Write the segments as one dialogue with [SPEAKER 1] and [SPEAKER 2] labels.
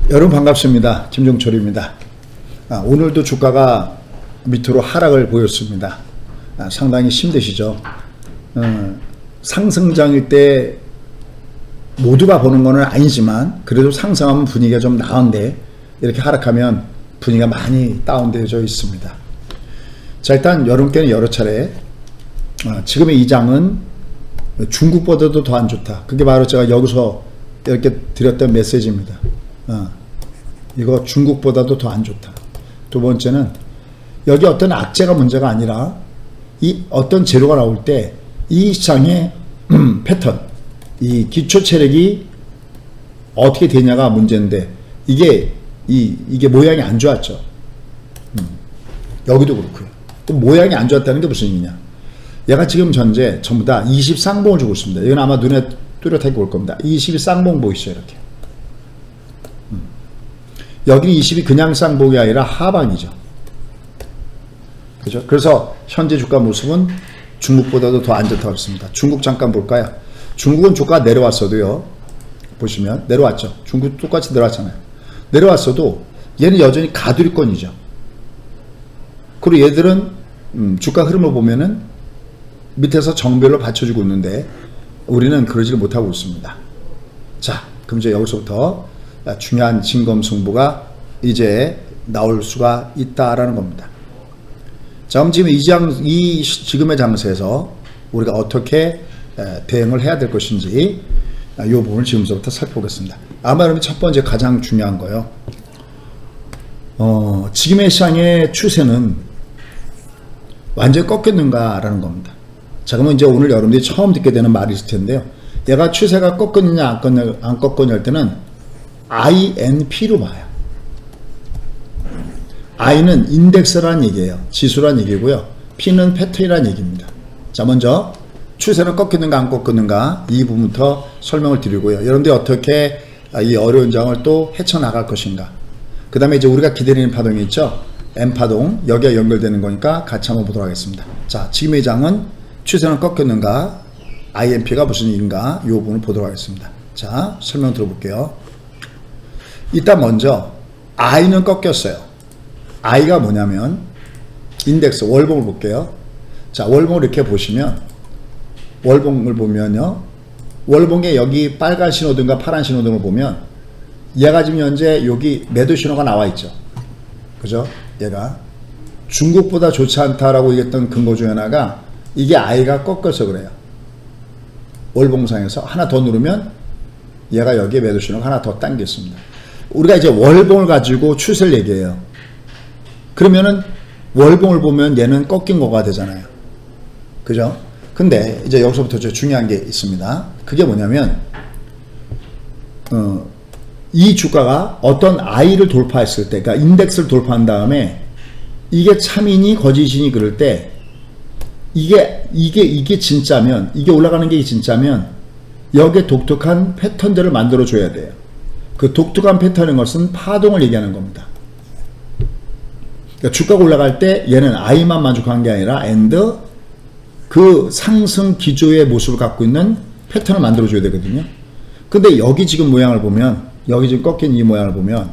[SPEAKER 1] 여러분 반갑습니다. 김종철입니다. 오늘도 주가가 밑으로 하락을 보였습니다. 상당히 힘드시죠. 상승장일 때 모두가 보는 건 아니지만 그래도 상승하면 분위기가 좀 나은데 이렇게 하락하면 분위기가 많이 다운되어져 있습니다. 자, 일단 여러분께는 여러 차례 지금의 이 장은 중국보다도 더 안 좋다. 그게 바로 제가 여기서 이렇게 드렸던 메시지입니다. 이거 중국보다도 더 안 좋다. 두 번째는 여기 어떤 악재가 문제가 아니라 이 어떤 재료가 나올 때 이 시장의 패턴, 이 기초 체력이 어떻게 되냐가 문제인데 이게 모양이 안 좋았죠. 여기도 그렇고요. 또 모양이 안 좋았다는 게 무슨 의미냐? 얘가 지금 전체 전부 다 20 쌍봉을 주고 있습니다. 이건 아마 눈에 뚜렷하게 볼 겁니다. 20이 쌍봉 보이시죠? 이렇게. 여기는 20이 그냥 쌍봉이 아니라 하방이죠. 그죠? 그래서 현재 주가 모습은 중국보다도 더 안 좋다고 했습니다. 중국 잠깐 볼까요? 중국은 주가가 내려왔어도요. 보시면 내려왔죠. 중국 똑같이 내려왔잖아요. 내려왔어도 얘는 여전히 가두리권이죠. 그리고 얘들은 주가 흐름을 보면은 밑에서 정별로 받쳐주고 있는데 우리는 그러지를 못하고 있습니다. 자, 그럼 이제 여기서부터 중요한 진검승부가 이제 나올 수가 있다라는 겁니다. 자, 그럼 지금 지금의 장세에서 우리가 어떻게 대응을 해야 될 것인지 이 부분을 지금부터 살펴보겠습니다. 아마 여러분 첫 번째 가장 중요한 거요. 지금의 시장의 추세는 완전히 꺾였는가라는 겁니다. 자, 그러면 이제 오늘 여러분들이 처음 듣게 되는 말이 있을 텐데요. 얘가 추세가 꺾었느냐 안 꺾었느냐 할 때는 INP로 봐요. I는 인덱스라는 얘기예요. 지수라는 얘기고요. P는 패턴이라는 얘기입니다. 자, 먼저 추세는 꺾였는가 안 꺾였는가 이 부분부터 설명을 드리고요. 여러분들이 어떻게 이 어려운 장을 또 헤쳐나갈 것인가. 그 다음에 이제 우리가 기다리는 파동이 있죠. M파동, 여기에 연결되는 거니까 같이 한번 보도록 하겠습니다. 자, 지금의 장은 추세는 꺾였는가, INP가 무슨 일인가 이 부분을 보도록 하겠습니다. 자, 설명 들어볼게요. 일단 먼저 I는 꺾였어요. I가 뭐냐면 인덱스 월봉을 볼게요. 자, 월봉을 이렇게 보시면 월봉을 보면요. 월봉에 여기 빨간 신호등과 파란 신호등을 보면 얘가 지금 현재 여기 매도 신호가 나와 있죠. 그죠? 얘가 중국보다 좋지 않다라고 얘기했던 근거 중에 하나가 이게 I가 꺾여서 그래요. 월봉상에서 하나 더 누르면 얘가 여기에 매도 신호가 하나 더 당겼습니다. 우리가 이제 월봉을 가지고 추세를 얘기해요. 그러면은 월봉을 보면 얘는 꺾인 거가 되잖아요. 그죠? 근데 이제 여기서부터 중요한 게 있습니다. 그게 뭐냐면 이 주가가 어떤 I를 돌파했을 때, 그러니까 인덱스를 돌파한 다음에 이게 참이니 거짓이니 그럴 때 이게 진짜면, 이게 올라가는 게 진짜면 여기에 독특한 패턴들을 만들어 줘야 돼요. 그 독특한 패턴인 것은 파동을 얘기하는 겁니다. 그러니까 주가가 올라갈 때 얘는 I만 만족한 게 아니라 and 그 상승 기조의 모습을 갖고 있는 패턴을 만들어 줘야 되거든요. 근데 여기 지금 모양을 보면, 여기 지금 꺾인 이 모양을 보면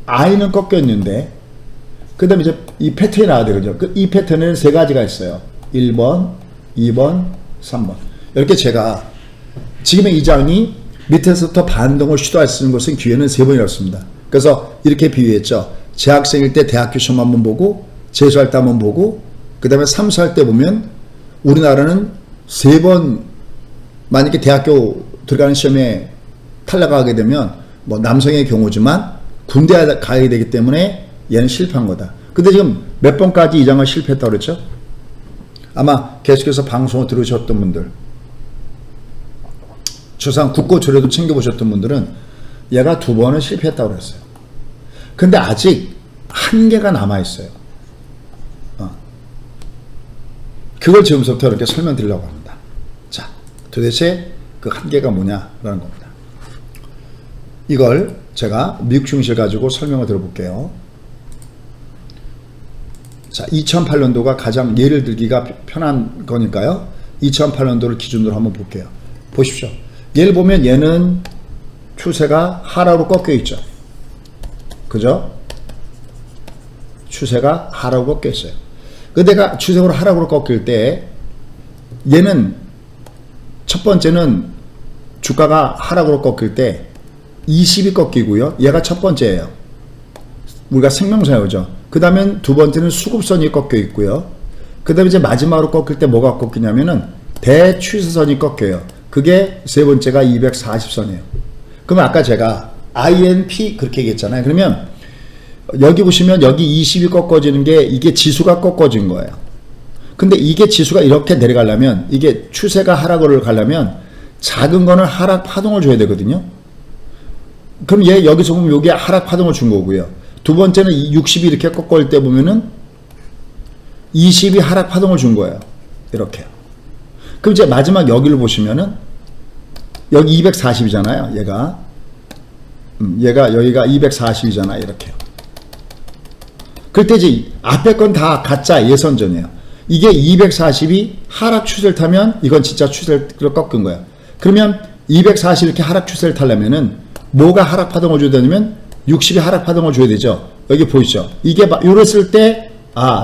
[SPEAKER 1] I는 꺾였는데 그 다음에 이제 이 패턴이 나와야 되거든요. 이 패턴에는 세 가지가 있어요. 1번, 2번, 3번. 이렇게 제가 지금의 이 장이 밑에서부터 반동을 시도할 수 있는 것은 기회는 3번이었습니다. 그래서 이렇게 비유했죠. 재학생일 때 대학교 시험 한번 보고, 재수할 때 한번 보고, 그 다음에 삼수할 때 보면 우리나라는 3번 만약에 대학교 들어가는 시험에 탈락하게 되면 뭐 남성의 경우지만 군대 가야 되기 때문에 얘는 실패한 거다. 근데 지금 몇 번까지 이 장을 실패했다고 그랬죠? 아마 계속해서 방송을 들으셨던 분들, 주상 국고조례도 챙겨보셨던 분들은 얘가 2번은 실패했다고 그랬어요. 근데 아직 한계가 남아있어요. 그걸 지금부터 이렇게 설명드리려고 합니다. 자, 도대체 그 한계가 뭐냐라는 겁니다. 이걸 제가 미국 증시를 가지고 설명을 들어볼게요. 자, 2008년도가 가장 예를 들기가 편한 거니까요. 2008년도를 기준으로 한번 볼게요. 보십시오. 얘를 보면 얘는 추세가 하락으로 꺾여 있죠. 그죠? 추세가 하락으로 꺾여 있어요. 내가 추세로 하락으로 꺾일 때 얘는 첫 번째는 주가가 하락으로 꺾일 때 20이 꺾이고요. 얘가 첫 번째예요. 우리가 생명사유죠. 그 다음엔 두 번째는 수급선이 꺾여 있고요. 그 다음에 이제 마지막으로 꺾일 때 뭐가 꺾이냐면은 대추세선이 꺾여요. 그게 세 번째가 240선이에요. 그러면 아까 제가 INP 그렇게 얘기했잖아요. 그러면 여기 보시면 여기 20이 꺾어지는 게 이게 지수가 꺾어진 거예요. 근데 이게 지수가 이렇게 내려가려면 이게 추세가 하락을 가려면 작은 거는 하락 파동을 줘야 되거든요. 그럼 얘 여기서 보면 여기 하락 파동을 준 거고요. 두 번째는 60이 이렇게 꺾을 때 보면은 20이 하락 파동을 준 거예요. 이렇게. 그럼 이제 마지막 여기를 보시면은 여기 240이잖아요. 얘가 여기가 240이잖아요. 이렇게요. 그럴 때 이제 앞에 건 다 가짜 예선전이에요. 이게 240이 하락 추세를 타면 이건 진짜 추세를 꺾은 거예요. 그러면 240 이렇게 하락 추세를 타려면은 뭐가 하락 파동을 줘야 되냐면 60이 하락 파동을 줘야 되죠. 여기 보이시죠? 이게 이랬을 때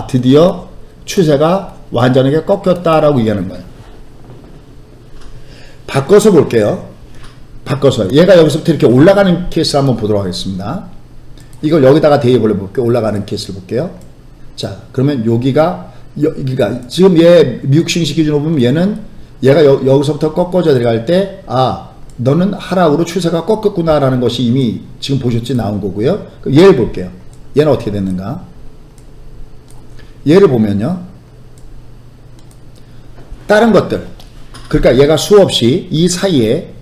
[SPEAKER 1] 드디어 추세가 완전하게 꺾였다라고 얘기하는 거예요. 바꿔서 볼게요. 바꿔서 얘가 여기서부터 이렇게 올라가는 케이스 한번 보도록 하겠습니다. 이걸 여기다가 대입을 해볼게요. 올라가는 케이스를 볼게요. 자, 그러면 여기가 지금 얘 미국 증시 기준으로 보면 얘가 여기서부터 꺾어져 들어갈 때 너는 하락으로 추세가 꺾였구나라는 것이 이미 지금 보셨지 나온 거고요. 그럼 얘를 볼게요. 얘는 어떻게 됐는가? 얘를 보면요. 다른 것들. 그러니까 얘가 수없이 이 사이에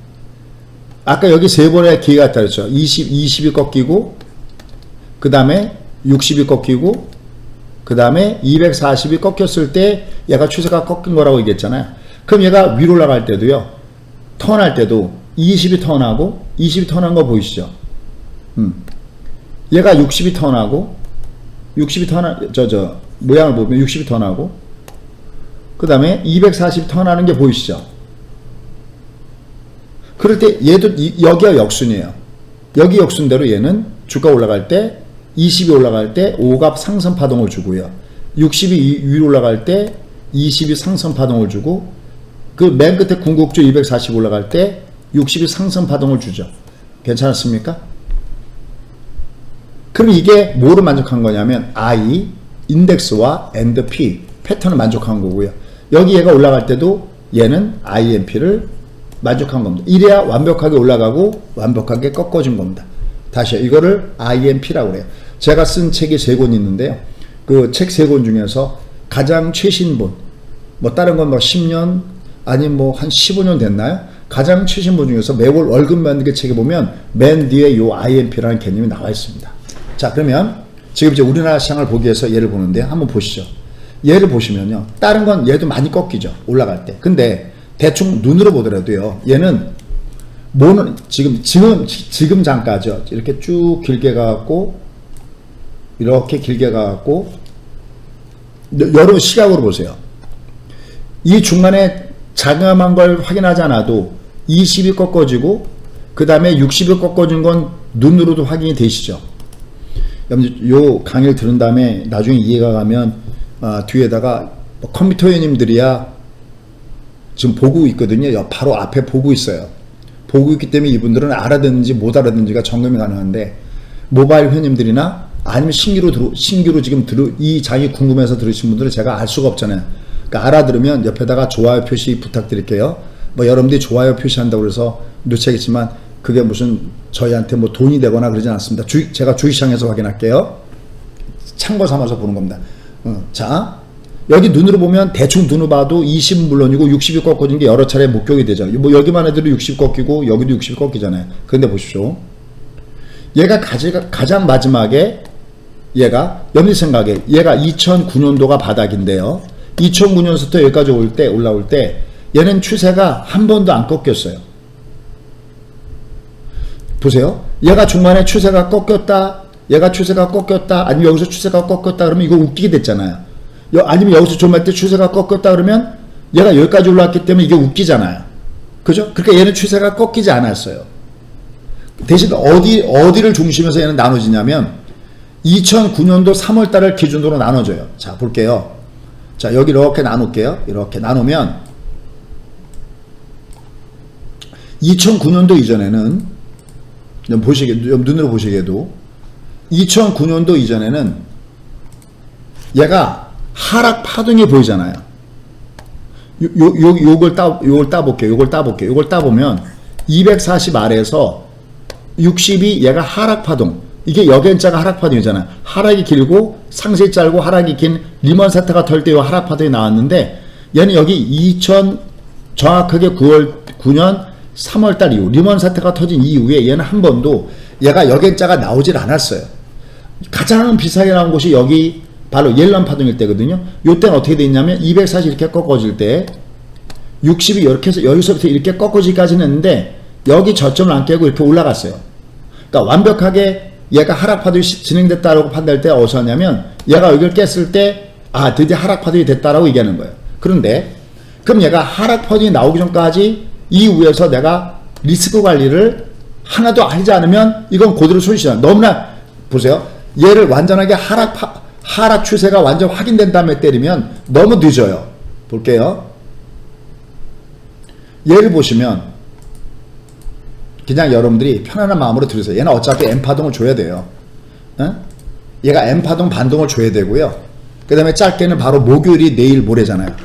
[SPEAKER 1] 아까 여기 세 번의 기회가 있다 그랬죠. 20이 꺾이고 그 다음에 60이 꺾이고 그 다음에 240이 꺾였을 때 얘가 추세가 꺾인 거라고 얘기했잖아요. 그럼 얘가 위로 올라갈 때도요. 턴할 때도 20이 턴하고 20이 턴한 거 보이시죠? 얘가 60이 턴하고 60이 턴한 모양을 보면 60이 턴하고 그 다음에 240 턴하는 게 보이시죠? 그럴 때 얘도 여기가 역순이에요. 여기 역순대로 얘는 주가 올라갈 때 20이 올라갈 때 5가 상승 파동을 주고요. 60이 위로 올라갈 때 20이 상승 파동을 주고 그 맨 끝에 궁극주 240 올라갈 때 60이 상승 파동을 주죠. 괜찮았습니까? 그럼 이게 뭐를 만족한 거냐면 I, 인덱스와 and P, 패턴을 만족한 거고요. 여기 얘가 올라갈 때도 얘는 INP를 만족한 겁니다. 이래야 완벽하게 올라가고 완벽하게 꺾어진 겁니다. 다시요. 이거를 INP라고 그래요. 제가 쓴 책이 3권 있는데요. 그 책 3권 중에서 가장 최신본, 뭐 다른 건 뭐 10년, 아니면 뭐 한 15년 됐나요? 가장 최신본 중에서 매월 월급 만들기 책에 보면 맨 뒤에 요 INP라는 개념이 나와 있습니다. 자, 그러면 지금 이제 우리나라 시장을 보기 위해서 얘를 보는데 한번 보시죠. 얘를 보시면요. 다른 건 얘도 많이 꺾이죠. 올라갈 때. 근데 대충 눈으로 보더라도요. 얘는 뭐는 지금 장가죠. 이렇게 쭉 길게 가갖고 이렇게 길게 가갖고 여러분 시각으로 보세요. 이 중간에 자그마한 걸 확인하지 않아도 20이 꺾어지고 그 다음에 60이 꺾어진 건 눈으로도 확인이 되시죠. 여러분 요 강의를 들은 다음에 나중에 이해가 가면 뒤에다가 컴퓨터 회원님들이야 지금 보고 있거든요. 바로 앞에 보고 있어요. 보고 있기 때문에 이분들은 알아듣는지 못 알아듣는지가 점검이 가능한데 모바일 회원님들이나 아니면 신규로 지금 이 장이 궁금해서 들으신 분들은 제가 알 수가 없잖아요. 그러니까 알아들으면 옆에다가 좋아요 표시 부탁드릴게요. 뭐 여러분들이 좋아요 표시한다고 그래서 놓치겠지만 그게 무슨 저희한테 뭐 돈이 되거나 그러진 않습니다. 제가 주식시장에서 확인할게요. 참고 삼아서 보는 겁니다. 자, 여기 눈으로 보면 대충 눈으로 봐도 20은 물론이고 60이 꺾어진 게 여러 차례 목격이 되죠. 뭐 여기만 해도 60 꺾이고 여기도 60 꺾이잖아요. 그런데 보십시오. 얘가 가장 마지막에 얘가 염리 생각에 얘가 2009년도가 바닥인데요. 2009년부터 여기까지 올라올 때 얘는 추세가 한 번도 안 꺾였어요. 보세요. 얘가 중간에 추세가 꺾였다. 얘가 추세가 꺾였다. 아니면 여기서 추세가 꺾였다. 그러면 이거 웃기게 됐잖아요. 아니면 여기서 좀 할 때 추세가 꺾였다 그러면 얘가 여기까지 올라왔기 때문에 이게 웃기잖아요. 그죠? 그러니까 얘는 추세가 꺾이지 않았어요. 대신 어디를 중심에서 얘는 나눠지냐면 2009년도 3월 달을 기준으로 나눠져요. 자, 볼게요. 자, 여기 이렇게 나눌게요. 이렇게 나누면 2009년도 이전에는 눈으로 보시게도 2009년도 이전에는 얘가 하락 파동이 보이잖아요. 요걸 따볼게요. 요걸 따보면 240 아래에서 60이 얘가 하락 파동. 이게 역연자가 하락 파동이잖아요. 하락이 길고 상승이 짧고 하락이 긴 리먼 사태가 털 때 이 하락 파동이 나왔는데 얘는 여기 정확하게 9년 3월 달 이후 리먼 사태가 터진 이후에 얘는 한 번도 얘가 역연자가 나오질 않았어요. 가장 비싸게 나온 곳이 여기 바로 옐런 파동일 때거든요. 요때는 어떻게 돼 있냐면 240 이렇게 꺾어질 때 60이 이렇게 해서 여기서부터 이렇게 꺾어지기까지는 했는데 여기 저점을 안 깨고 이렇게 올라갔어요. 그러니까 완벽하게 얘가 하락 파동이 진행됐다라고 판단할 때 어디서 하냐면 얘가 여기를 깼을 때 아 드디어 하락 파동이 됐다라고 얘기하는 거예요. 그런데 그럼 얘가 하락 파동이 나오기 전까지 이후에서 내가 리스크 관리를 하나도 하지 않으면 이건 그대로 손실이야. 너무나 보세요. 얘를 완전하게 하락 추세가 완전 확인된 다음에 때리면 너무 늦어요. 볼게요. 얘를 보시면 그냥 여러분들이 편안한 마음으로 들으세요. 얘는 어차피 M파동을 줘야 돼요. 얘가 M파동 반동을 줘야 되고요. 그 다음에 짧게는 바로 목요일이 내일 모레잖아요.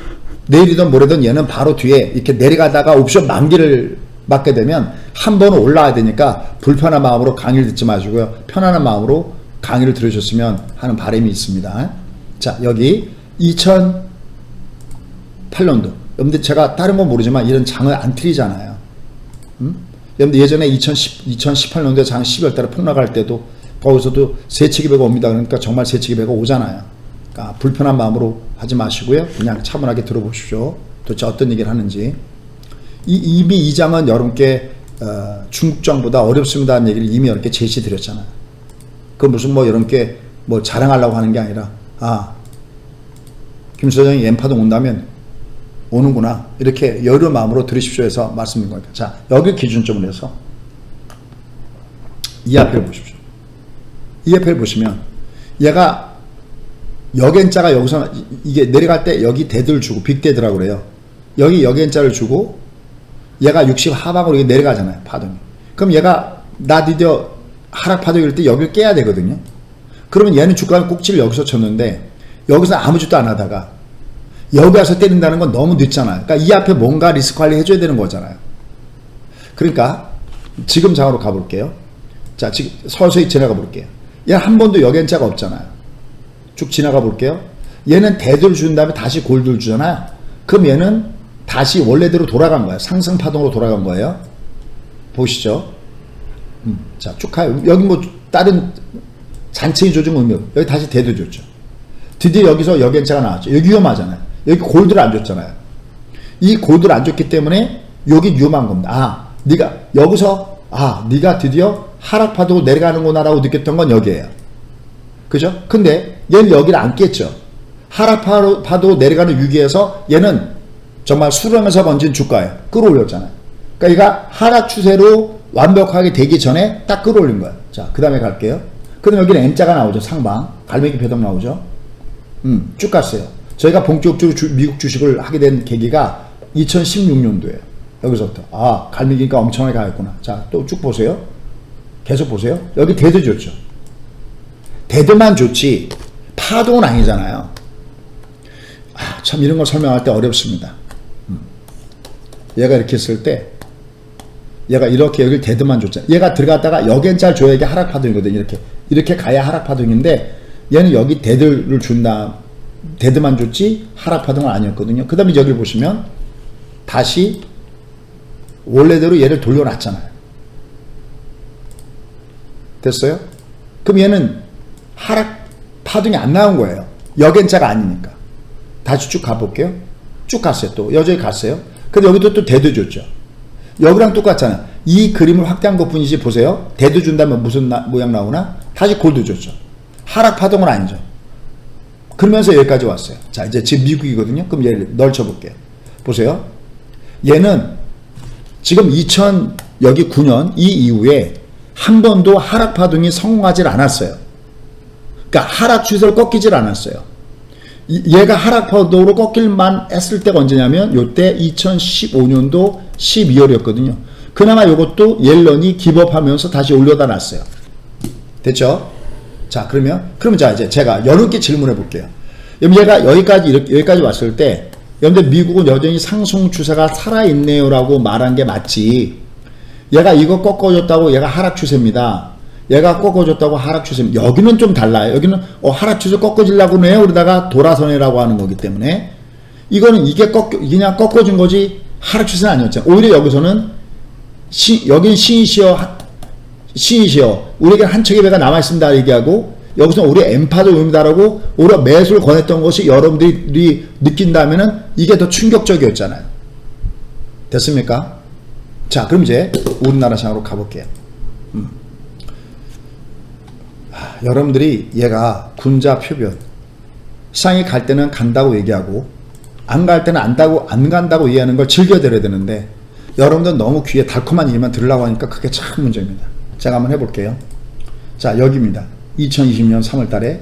[SPEAKER 1] 내일이든 모레든 얘는 바로 뒤에 이렇게 내려가다가 옵션 만기를 맞게 되면 한 번은 올라와야 되니까 불편한 마음으로 강의를 듣지 마시고요. 편안한 마음으로 강의를 들으셨으면 하는 바람이 있습니다. 자, 여기 2008년도. 여러분들 제가 다른 건 모르지만 이런 장을 안 틀리잖아요. 여러분들 예전에 2018년도에 장 12월 달에 폭락할 때도 거기서도 세치기 배가 옵니다. 그러니까 정말 세치기 배가 오잖아요. 그러니까 불편한 마음으로 하지 마시고요. 그냥 차분하게 들어보십시오. 도대체 어떤 얘기를 하는지. 이미 이 장은 여러분께 중국장보다 어렵습니다는 얘기를 이미 여러분께 제시드렸잖아요. 그 무슨 뭐 여러분께 뭐 자랑하려고 하는 게 아니라 김 소장이 M파동 온다면 오는구나 이렇게 여유로운 마음으로 들으십시오 해서 말씀드린 거니까. 자, 여기 기준점으로 해서 이 앞을 보십시오. 이 앞을 보시면 얘가 역N자가 여기서 이게 내려갈 때 여기 대들 주고 빅대드라고 그래요. 여기 역N자를 주고 얘가 60 하방으로 이게 내려가잖아요. 파동이. 그럼 얘가 나 드디어 하락 파동일 때 여기를 깨야 되거든요. 그러면 얘는 주가 꼭지를 여기서 쳤는데 여기서 아무 짓도 안 하다가 여기 와서 때린다는 건 너무 늦잖아요. 그러니까 이 앞에 뭔가 리스크 관리 해줘야 되는 거잖아요. 그러니까 지금 장으로 가볼게요. 자, 지금 서서히 지나가 볼게요. 얘는 한 번도 역N자가 없잖아요. 쭉 지나가 볼게요. 얘는 대들 준 다음에 다시 골들 주잖아요. 그럼 얘는 다시 원래대로 돌아간 거예요. 상승 파동으로 돌아간 거예요. 보시죠. 자, 쭉 가요. 여기 뭐 다른 잔챙이 조정 의미 없어요. 여기 다시 대들 줬죠. 드디어 여기서 역N자가 나왔죠. 여기 위험하잖아요. 여기 골드를 안 줬잖아요. 이 골드를 안 줬기 때문에 여기 위험한 겁니다. 네가 여기서 네가 드디어 하락 파동으로 내려가는구나라고 느꼈던 건 여기에요. 그죠? 근데 얘는 여기를 안 깼죠. 하락 파도 내려가는 위기에서 얘는 정말 수렁에서 번진 주가예요. 끌어올렸잖아요. 그러니까 얘가 하락 추세로 완벽하게 되기 전에 딱 끌어올린 거예요. 자, 그 다음에 갈게요. 그럼 여기는 M자가 나오죠. 상방. 갈매기 배동 나오죠. 쭉 갔어요. 저희가 본격적으로 미국 주식을 하게 된 계기가 2016년도에요. 여기서부터. 갈매기니까 엄청나게 가겠구나. 자, 또 쭉 보세요. 계속 보세요. 여기 대드 줬죠. 대드만 좋지 파동은 아니잖아요. 참 이런 걸 설명할 때 어렵습니다. 얘가 이렇게 했을 때 얘가 이렇게 여기 대드만 줬잖아요. 얘가 들어갔다가 역N자를 줘야 이게 하락 파동이거든요. 이렇게 가야 하락 파동인데 얘는 여기 대드를 준다. 대드만 줬지 하락 파동은 아니었거든요. 그 다음에 여기 보시면 다시 원래대로 얘를 돌려놨잖아요. 됐어요? 그럼 얘는 하락 파동이 안 나온 거예요. 역N자가 아니니까. 다시 쭉 가볼게요. 쭉 갔어요. 또 여전히 갔어요. 근데 여기도 또 대드 줬죠. 여기랑 똑같잖아요. 이 그림을 확대한 것 뿐이지 보세요. 대드 준다면 무슨 모양 나오나? 다시 골드 줬죠. 하락 파동은 아니죠. 그러면서 여기까지 왔어요. 자, 이제 지금 미국이거든요. 그럼 얘를 넓혀볼게요. 보세요. 얘는 지금 여기 9년 이 이후에 한 번도 하락 파동이 성공하지 않았어요. 그러니까 하락 추세로 꺾이질 않았어요. 얘가 하락 파동으로 꺾일만 했을 때가 언제냐면 요때 2015년도 12월이었거든요. 그나마 요것도 옐런이 기법하면서 다시 올려다 놨어요. 됐죠? 자, 그러면 자, 이제 제가 여러분께 질문해 볼게요. 얘가 여기까지 왔을 때, 여러분들 미국은 여전히 상승 추세가 살아있네요라고 말한 게 맞지. 얘가 이거 꺾어줬다고 얘가 하락 추세입니다. 얘가 꺾어줬다고 하락 추세입니다. 여기는 좀 달라요. 여기는 하락 추세 꺾어지려고 해요. 그러다가 돌아서네라고 하는 거기 때문에 이거는 그냥 꺾어준 거지 하락 추세는 아니었잖아요. 오히려 여기서는 여긴 신이시여 우리에게 한 척의 배가 남아있습니다 얘기하고, 여기서 우리 엠파도 옵니다라고 우리가 매수를 권했던 것이 여러분들이 느낀다면은 이게 더 충격적이었잖아요. 됐습니까? 자, 그럼 이제 우리나라 시장으로 가볼게요. 여러분들이 얘가 군자 표변, 시장이 갈 때는 간다고 얘기하고 안 갈 때는 안 간다고 이해하는 걸 즐겨드려야 되는데, 여러분들 너무 귀에 달콤한 얘기만 들으려고 하니까 그게 참 문제입니다. 제가 한번 해볼게요. 자, 여기입니다. 2020년 3월 달에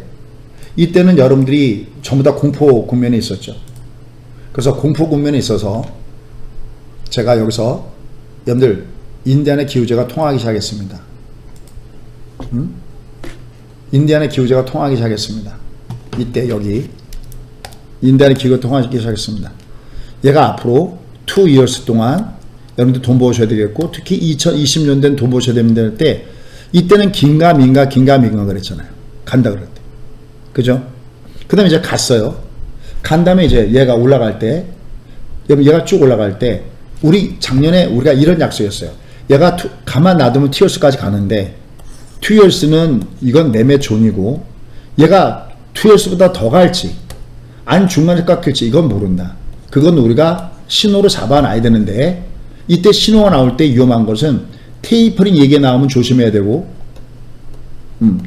[SPEAKER 1] 이때는 여러분들이 전부 다 공포 국면에 있었죠. 그래서 공포 국면에 있어서 제가 여기서 여러분들 인디안의 기후제가 통하기 시작했습니다. 인디안의 기후제가 통하기 시작했습니다. 이때 여기 인디안의 기후가 통하기 시작했습니다. 얘가 앞으로 2 years 동안 여러분들 돈 버셔야 되겠고, 특히 2020년대는 돈 버셔야 됩니다. 때 이때는 긴가 민가 그랬잖아요. 간다 그랬대. 그죠? 그 다음에 이제 갔어요. 간 다음에 이제 얘가 올라갈 때, 얘가 쭉 올라갈 때, 작년에 우리가 이런 약속이었어요. 얘가 가만 놔두면 티어스까지 가는데, 투이얼스는 이건 매매 존이고, 얘가 투이얼스보다 더 갈지 안 중간에 깎일지 이건 모른다. 그건 우리가 신호로 잡아놔야 되는데, 이때 신호가 나올 때 위험한 것은 테이퍼링 얘기 나오면 조심해야 되고,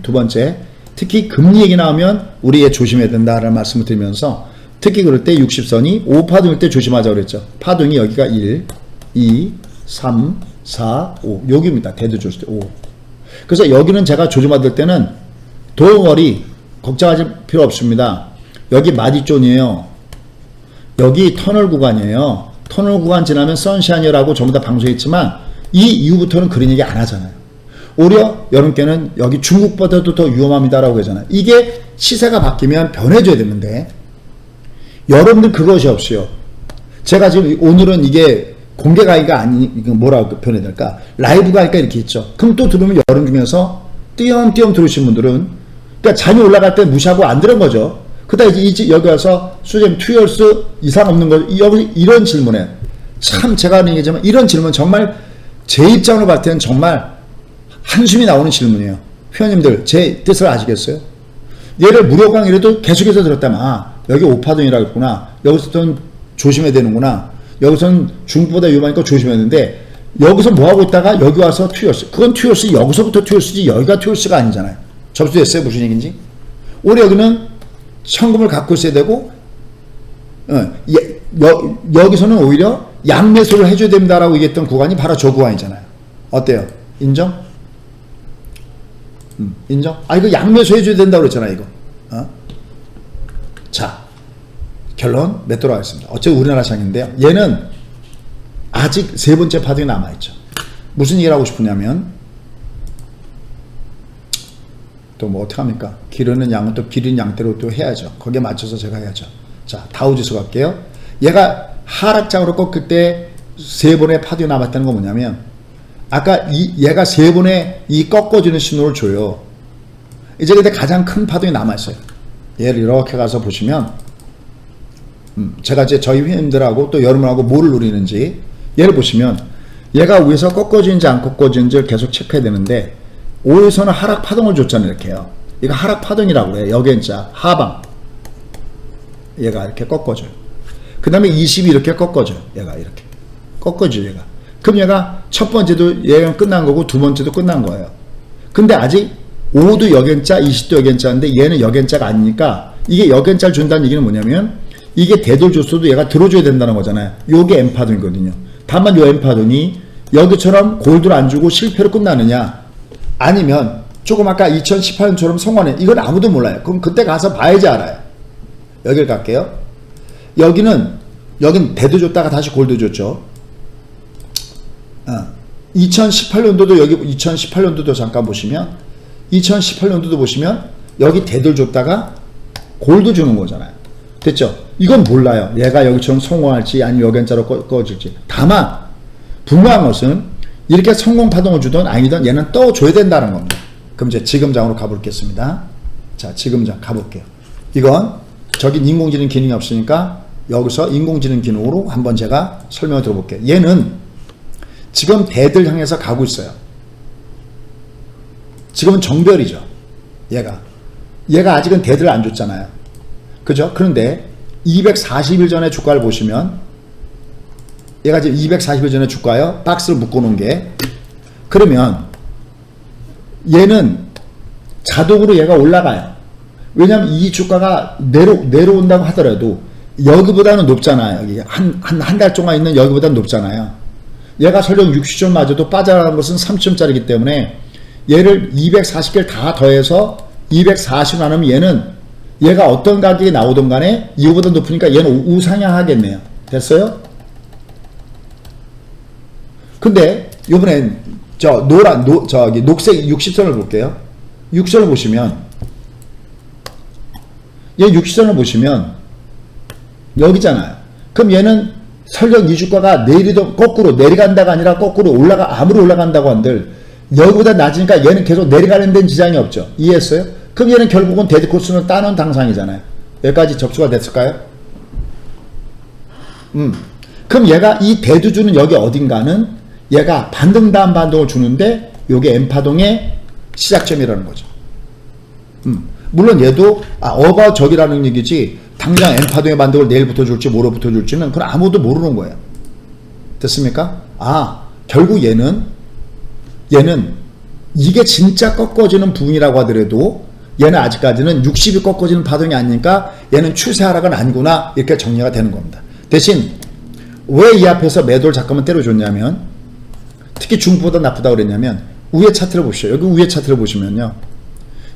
[SPEAKER 1] 두 번째, 특히 금리 얘기 나오면 우리 얘 조심해야 된다라는 말씀을 드리면서, 특히 그럴 때 60선이 5파동일 때 조심하자고 그랬죠. 파동이 여기가 1, 2, 3, 4, 5 여기입니다. 대두 줬을 때 5. 그래서 여기는 제가 조심받을 때는 도어머리 걱정하실 필요 없습니다. 여기 마디존이에요. 여기 터널 구간이에요. 터널 구간 지나면 선샤인이라고 전부 다 방송했지만 이 이후부터는 그런 얘기 안 하잖아요. 오히려 여러분께는 여기 중국보다도 더 위험합니다라고 하잖아요. 이게 시세가 바뀌면 변해줘야 되는데, 여러분들 그것이 없어요. 제가 지금 오늘은 이게 공개 강의가 뭐라고 표현해야 될까? 라이브 강의가 이렇게 있죠. 그럼 또 들으면 여러분 중에서 띄엄띄엄 들으신 분들은, 그러니까 잠이 올라갈 때 무시하고 안 들은 거죠. 그다음 이제 여기 와서 수jem 2years 이상 없는 거, 여기 이런 질문에 참 제가 하는 얘기지만 이런 질문 정말 제 입장으로 봤을 때는 정말 한숨이 나오는 질문이에요. 회원님들 제 뜻을 아시겠어요? 얘를 무료 강의라도 계속해서 들었다면 여기 5파동이라고 했구나, 여기서는 조심해야 되는구나, 여기서는 중국보다 위험하니까 조심해야 되는데, 여기서 뭐하고 있다가 여기 와서 투이얼스, 그건 투이얼스 여기서부터 투이얼스지 여기가 투이얼스가 아니잖아요. 접수됐어요? 무슨 얘기인지? 올해 여기는 현금을 갖고 있어야 되고, 여기서는 오히려 양매수를 해줘야 됩니다라고 얘기했던 구간이 바로 저 구간이잖아요. 어때요? 인정? 인정? 이거 양매수 해줘야 된다고 그랬잖아, 이거. 자, 결론 맺도록 하겠습니다. 어차피 우리나라 시장인데요. 얘는 아직 세 번째 파동이 남아있죠. 무슨 얘기를 하고 싶으냐면, 또 뭐 어떡합니까? 기르는 양은 또 기른 양대로 또 해야죠. 거기에 맞춰서 제가 해야죠. 자, 다우지수 갈게요. 얘가 하락장으로 꺾을 때 세 번의 파동이 남았다는 건 뭐냐면, 아까 얘가 세 번의 이 꺾어주는 신호를 줘요. 이제 근데 가장 큰 파동이 남아있어요. 얘를 이렇게 가서 보시면, 제가 이제 저희 회원님들하고 또 여러분하고 뭐를 노리는지, 얘를 보시면 얘가 위에서 꺾어지는지 안 꺾어지는지를 계속 체크해야 되는데, 5에서는 하락 파동을 줬잖아요. 이렇게요. 이거 하락 파동이라고 해요. 여기엔자 하방, 얘가 이렇게 꺾어줘요. 그 다음에 20이 이렇게 꺾어줘요. 얘가 이렇게 꺾어줘요. 얘가. 그럼 얘가 첫 번째도 얘가 끝난 거고 두 번째도 끝난 거예요. 근데 아직 5도 여견자 20도 여견자인데 얘는 여견자가 아니니까, 이게 여견자를 준다는 얘기는 뭐냐면 이게 대돌줬어도 얘가 들어줘야 된다는 거잖아요. 요게 M파동이거든요. 다만 요 M파동이 여기처럼 골드를 안 주고 실패로 끝나느냐, 아니면 조금 아까 2018년처럼 성공하는, 이건 아무도 몰라요. 그럼 그때 가서 봐야지 알아요. 여기를 갈게요. 여긴 대도 줬다가 다시 골도 줬죠. 2018년도도 여기 2018년도도 잠깐 보시면 2018년도도 보시면 여기 대도 줬다가 골도 주는 거잖아요. 됐죠? 이건 몰라요. 얘가 여기처럼 성공할지 아니면 여기 한자로 꺼질지. 다만 분명한 것은 이렇게 성공 파동을 주든 아니든 얘는 떠줘야 된다는 겁니다. 그럼 이제 지금장으로 가보겠습니다. 자, 지금장 가볼게요. 이건 저긴 인공지능 기능이 없으니까 여기서 인공지능 기능으로 한번 제가 설명을 들어볼게요. 얘는 지금 대들 향해서 가고 있어요. 지금은 정별이죠. 얘가 아직은 대들을 안 줬잖아요. 그죠? 그런데 240일 전에 주가를 보시면 얘가 지금 240일 전에 주가요. 박스를 묶어 놓은 게. 그러면 얘는 자동으로 얘가 올라가요. 왜냐하면 이 주가가 내려온다고 하더라도 여기보다는 높잖아요. 여기 한 달 동안 있는 여기보다는 높잖아요. 얘가 설령 60점 맞아도 빠져나가는 것은 3점짜리이기 때문에 얘를 240개를 다 더해서 240 나누면 얘가 어떤 가격이 나오든 간에 이거보다 높으니까 얘는 우상향하겠네요. 됐어요? 근데 이번엔 저기 녹색 60선을 볼게요. 60선을 보시면 얘 60선을 보시면 여기잖아요. 그럼 얘는 설령 이 주가가 거꾸로 내려간다가 아니라 거꾸로 아무리 올라간다고 한들 여기보다 낮으니까 얘는 계속 내려가는 데는 지장이 없죠. 이해했어요? 그럼 얘는 결국은 데드 코스는 따는 당상이잖아요. 여기까지 접수가 됐을까요? 그럼 얘가 이 데드 주는 여기 어딘가는 얘가 반등 다음 반등을 주는데 요게 M파동의 시작점이라는 거죠. 물론 얘도 저기라는 얘기지 당장 M파동의 반등을 내일부터 줄지 모레부터 줄지는 그건 아무도 모르는 거예요. 됐습니까? 결국 얘는 이게 진짜 꺾어지는 부분이라고 하더라도 얘는 아직까지는 60이 꺾어지는 파동이 아니니까 얘는 추세 하락은 아니구나, 이렇게 정리가 되는 겁니다. 대신 왜 이 앞에서 매도를 잠깐만 때려줬냐면, 특히 중국보다 나쁘다고 그랬냐면 위에 차트를 보시죠. 여기 위에 차트를 보시면요,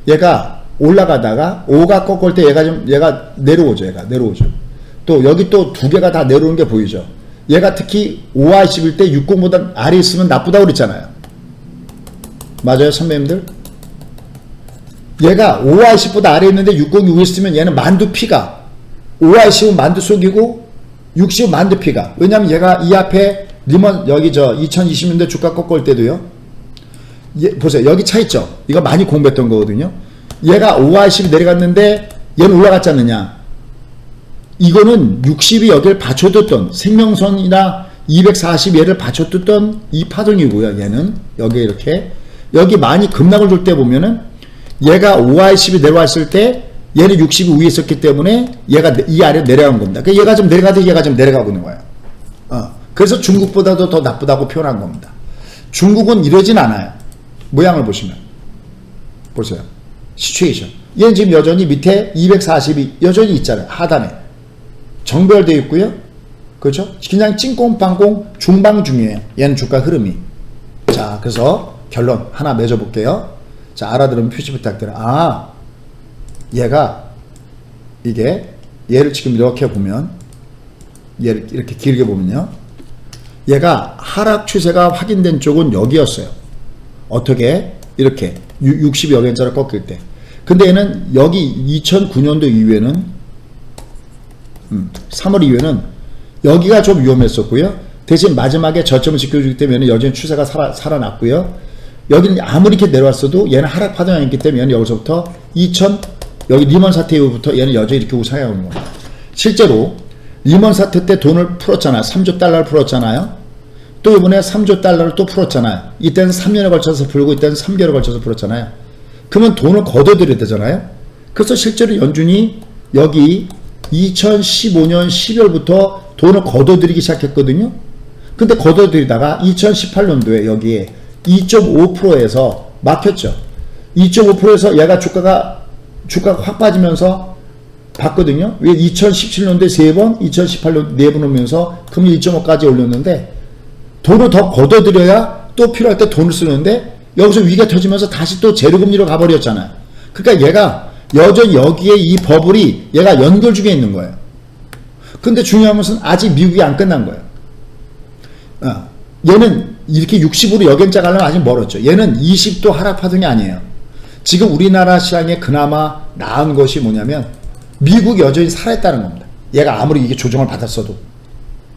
[SPEAKER 1] 얘가 올라가다가 5가 꺾을 때 얘가 내려오죠. 또 여기 또 두 개가 다 내려오는 게 보이죠. 얘가 특히 5와 10일 때 60보다 아래 있으면 나쁘다고 그랬잖아요. 맞아요, 선배님들? 얘가 5와 10보다 아래 있는데 60이 위에 있으면 얘는 만두피가, 5와 10은 만두 속이고 60은 만두피가. 왜냐면 얘가 이 앞에 여기 2020년대 주가 꺾을 때도요, 보세요. 여기 차 있죠? 이거 많이 공부했던 거거든요. 얘가 5와 10이 내려갔는데 얘는 올라갔지 않느냐. 이거는 60이 여기를 받쳐뒀던, 생명선이나 240 얘를 받쳐뒀던 이 파동이고요. 얘는 여기 많이 급락을 줄 때 보면은 얘가 5와 10이 내려왔을 때 얘는 60이 위에 있었기 때문에 얘가 이 아래로 내려간 겁니다. 그러니까 얘가 좀 내려가듯이 얘가 좀 내려가고 있는 거예요. 그래서 중국보다도 더 나쁘다고 표현한 겁니다. 중국은 이러진 않아요. 모양을 보시면 보세요. 시츄에이션. 얘는 지금 여전히 밑에 240이 여전히 있잖아요. 하단에 정별되어 있고요. 그렇죠? 그냥 찐꽁빵꽁 중방 중이에요. 얘는 주가 흐름이. 자, 그래서 결론 하나 맺어볼게요. 자, 알아들으면 표시 부탁드려요. 얘를 지금 이렇게 보면, 얘를 이렇게 길게 보면요, 얘가 하락 추세가 확인된 쪽은 여기였어요. 어떻게? 이렇게 60이 여기짜리 꺾일 때. 근데 얘는 여기 2009년도 이후에는 3월 이후에는 여기가 좀 위험했었고요. 대신 마지막에 저점을 지켜주기 때문에 여전히 추세가 살아났고요. 여기는 아무리 이렇게 내려왔어도 얘는 하락 파동이 아니기 때문에 얘는 여기서부터 여기 리먼 사태 이후부터 얘는 여전히 이렇게 우상향 오는 겁니다. 실제로 리먼 사태 때 돈을 풀었잖아요. 3조 달러를 풀었잖아요. 또 이번에 3조 달러를 또 풀었잖아요. 이때는 3년에 걸쳐서 풀고 이때는 3개월에 걸쳐서 풀었잖아요. 그러면 돈을 걷어들여야 되잖아요. 그래서 실제로 연준이 여기 2015년 12월부터 돈을 걷어들이기 시작했거든요. 근데 걷어들이다가 2018년도에 여기에 2.5%에서 막혔죠. 2.5%에서 얘가 주가가 확 빠지면서 봤거든요. 왜 2017년도에 3번, 2018년 4번 오면서 금리 1.5까지 올렸는데 돈을 더 걷어들여야 또 필요할 때 돈을 쓰는데 여기서 위기가 터지면서 다시 또 제로금리로 가버렸잖아요. 그러니까 얘가 여전히 여기에 이 버블이 얘가 연결 중에 있는 거예요. 근데 중요한 것은 아직 미국이 안 끝난 거예요. 얘는 이렇게 60으로 역연자 가려면 아직 멀었죠. 얘는 20도 하락 파동이 아니에요. 지금 우리나라 시장에 그나마 나은 것이 뭐냐면 미국이 여전히 살아있다는 겁니다. 얘가 아무리 이게 조정을 받았어도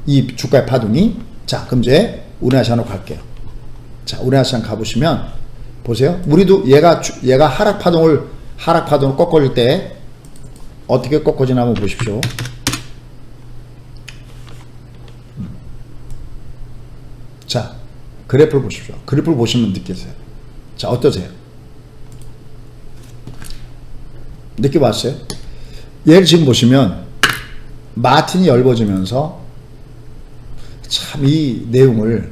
[SPEAKER 1] 이 주가의 파동이. 자, 그럼 이제 우리나라 시장으로 갈게요. 자, 우리나라 시장 가보시면 보세요. 우리도 얘가 하락 파동을 꺾어질 때 어떻게 꺾어지나 한번 보십시오. 자, 그래프를 보십시오. 그래프를 보시면 느끼세요. 자, 어떠세요? 느껴봤어요? 얘를 지금 보시면 마틴이 넓어지면서 참 이 내용을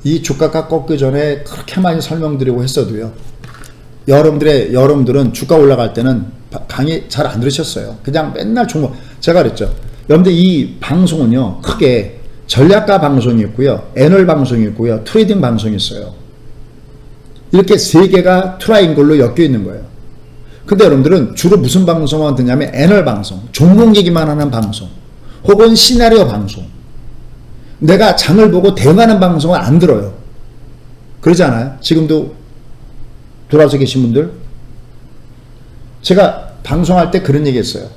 [SPEAKER 1] 이 주가가 꺾기 전에 그렇게 많이 설명드리고 했어도요. 여러분들은 주가 올라갈 때는 강의 잘 안 들으셨어요. 그냥 맨날 종목. 제가 그랬죠. 여러분들 이 방송은요, 크게 전략가 방송이 있고요, 애널 방송이 있고요, 트레이딩 방송이 있어요. 이렇게 세 개가 트라이앵글로 엮여 있는 거예요. 근데 여러분들은 주로 무슨 방송만 듣냐면 애널 방송, 종목 얘기만 하는 방송, 혹은 시나리오 방송. 내가 장을 보고 대응하는 방송은 안 들어요. 그러지 않아요? 지금도 돌아서 계신 분들? 제가 방송할 때 그런 얘기 했어요.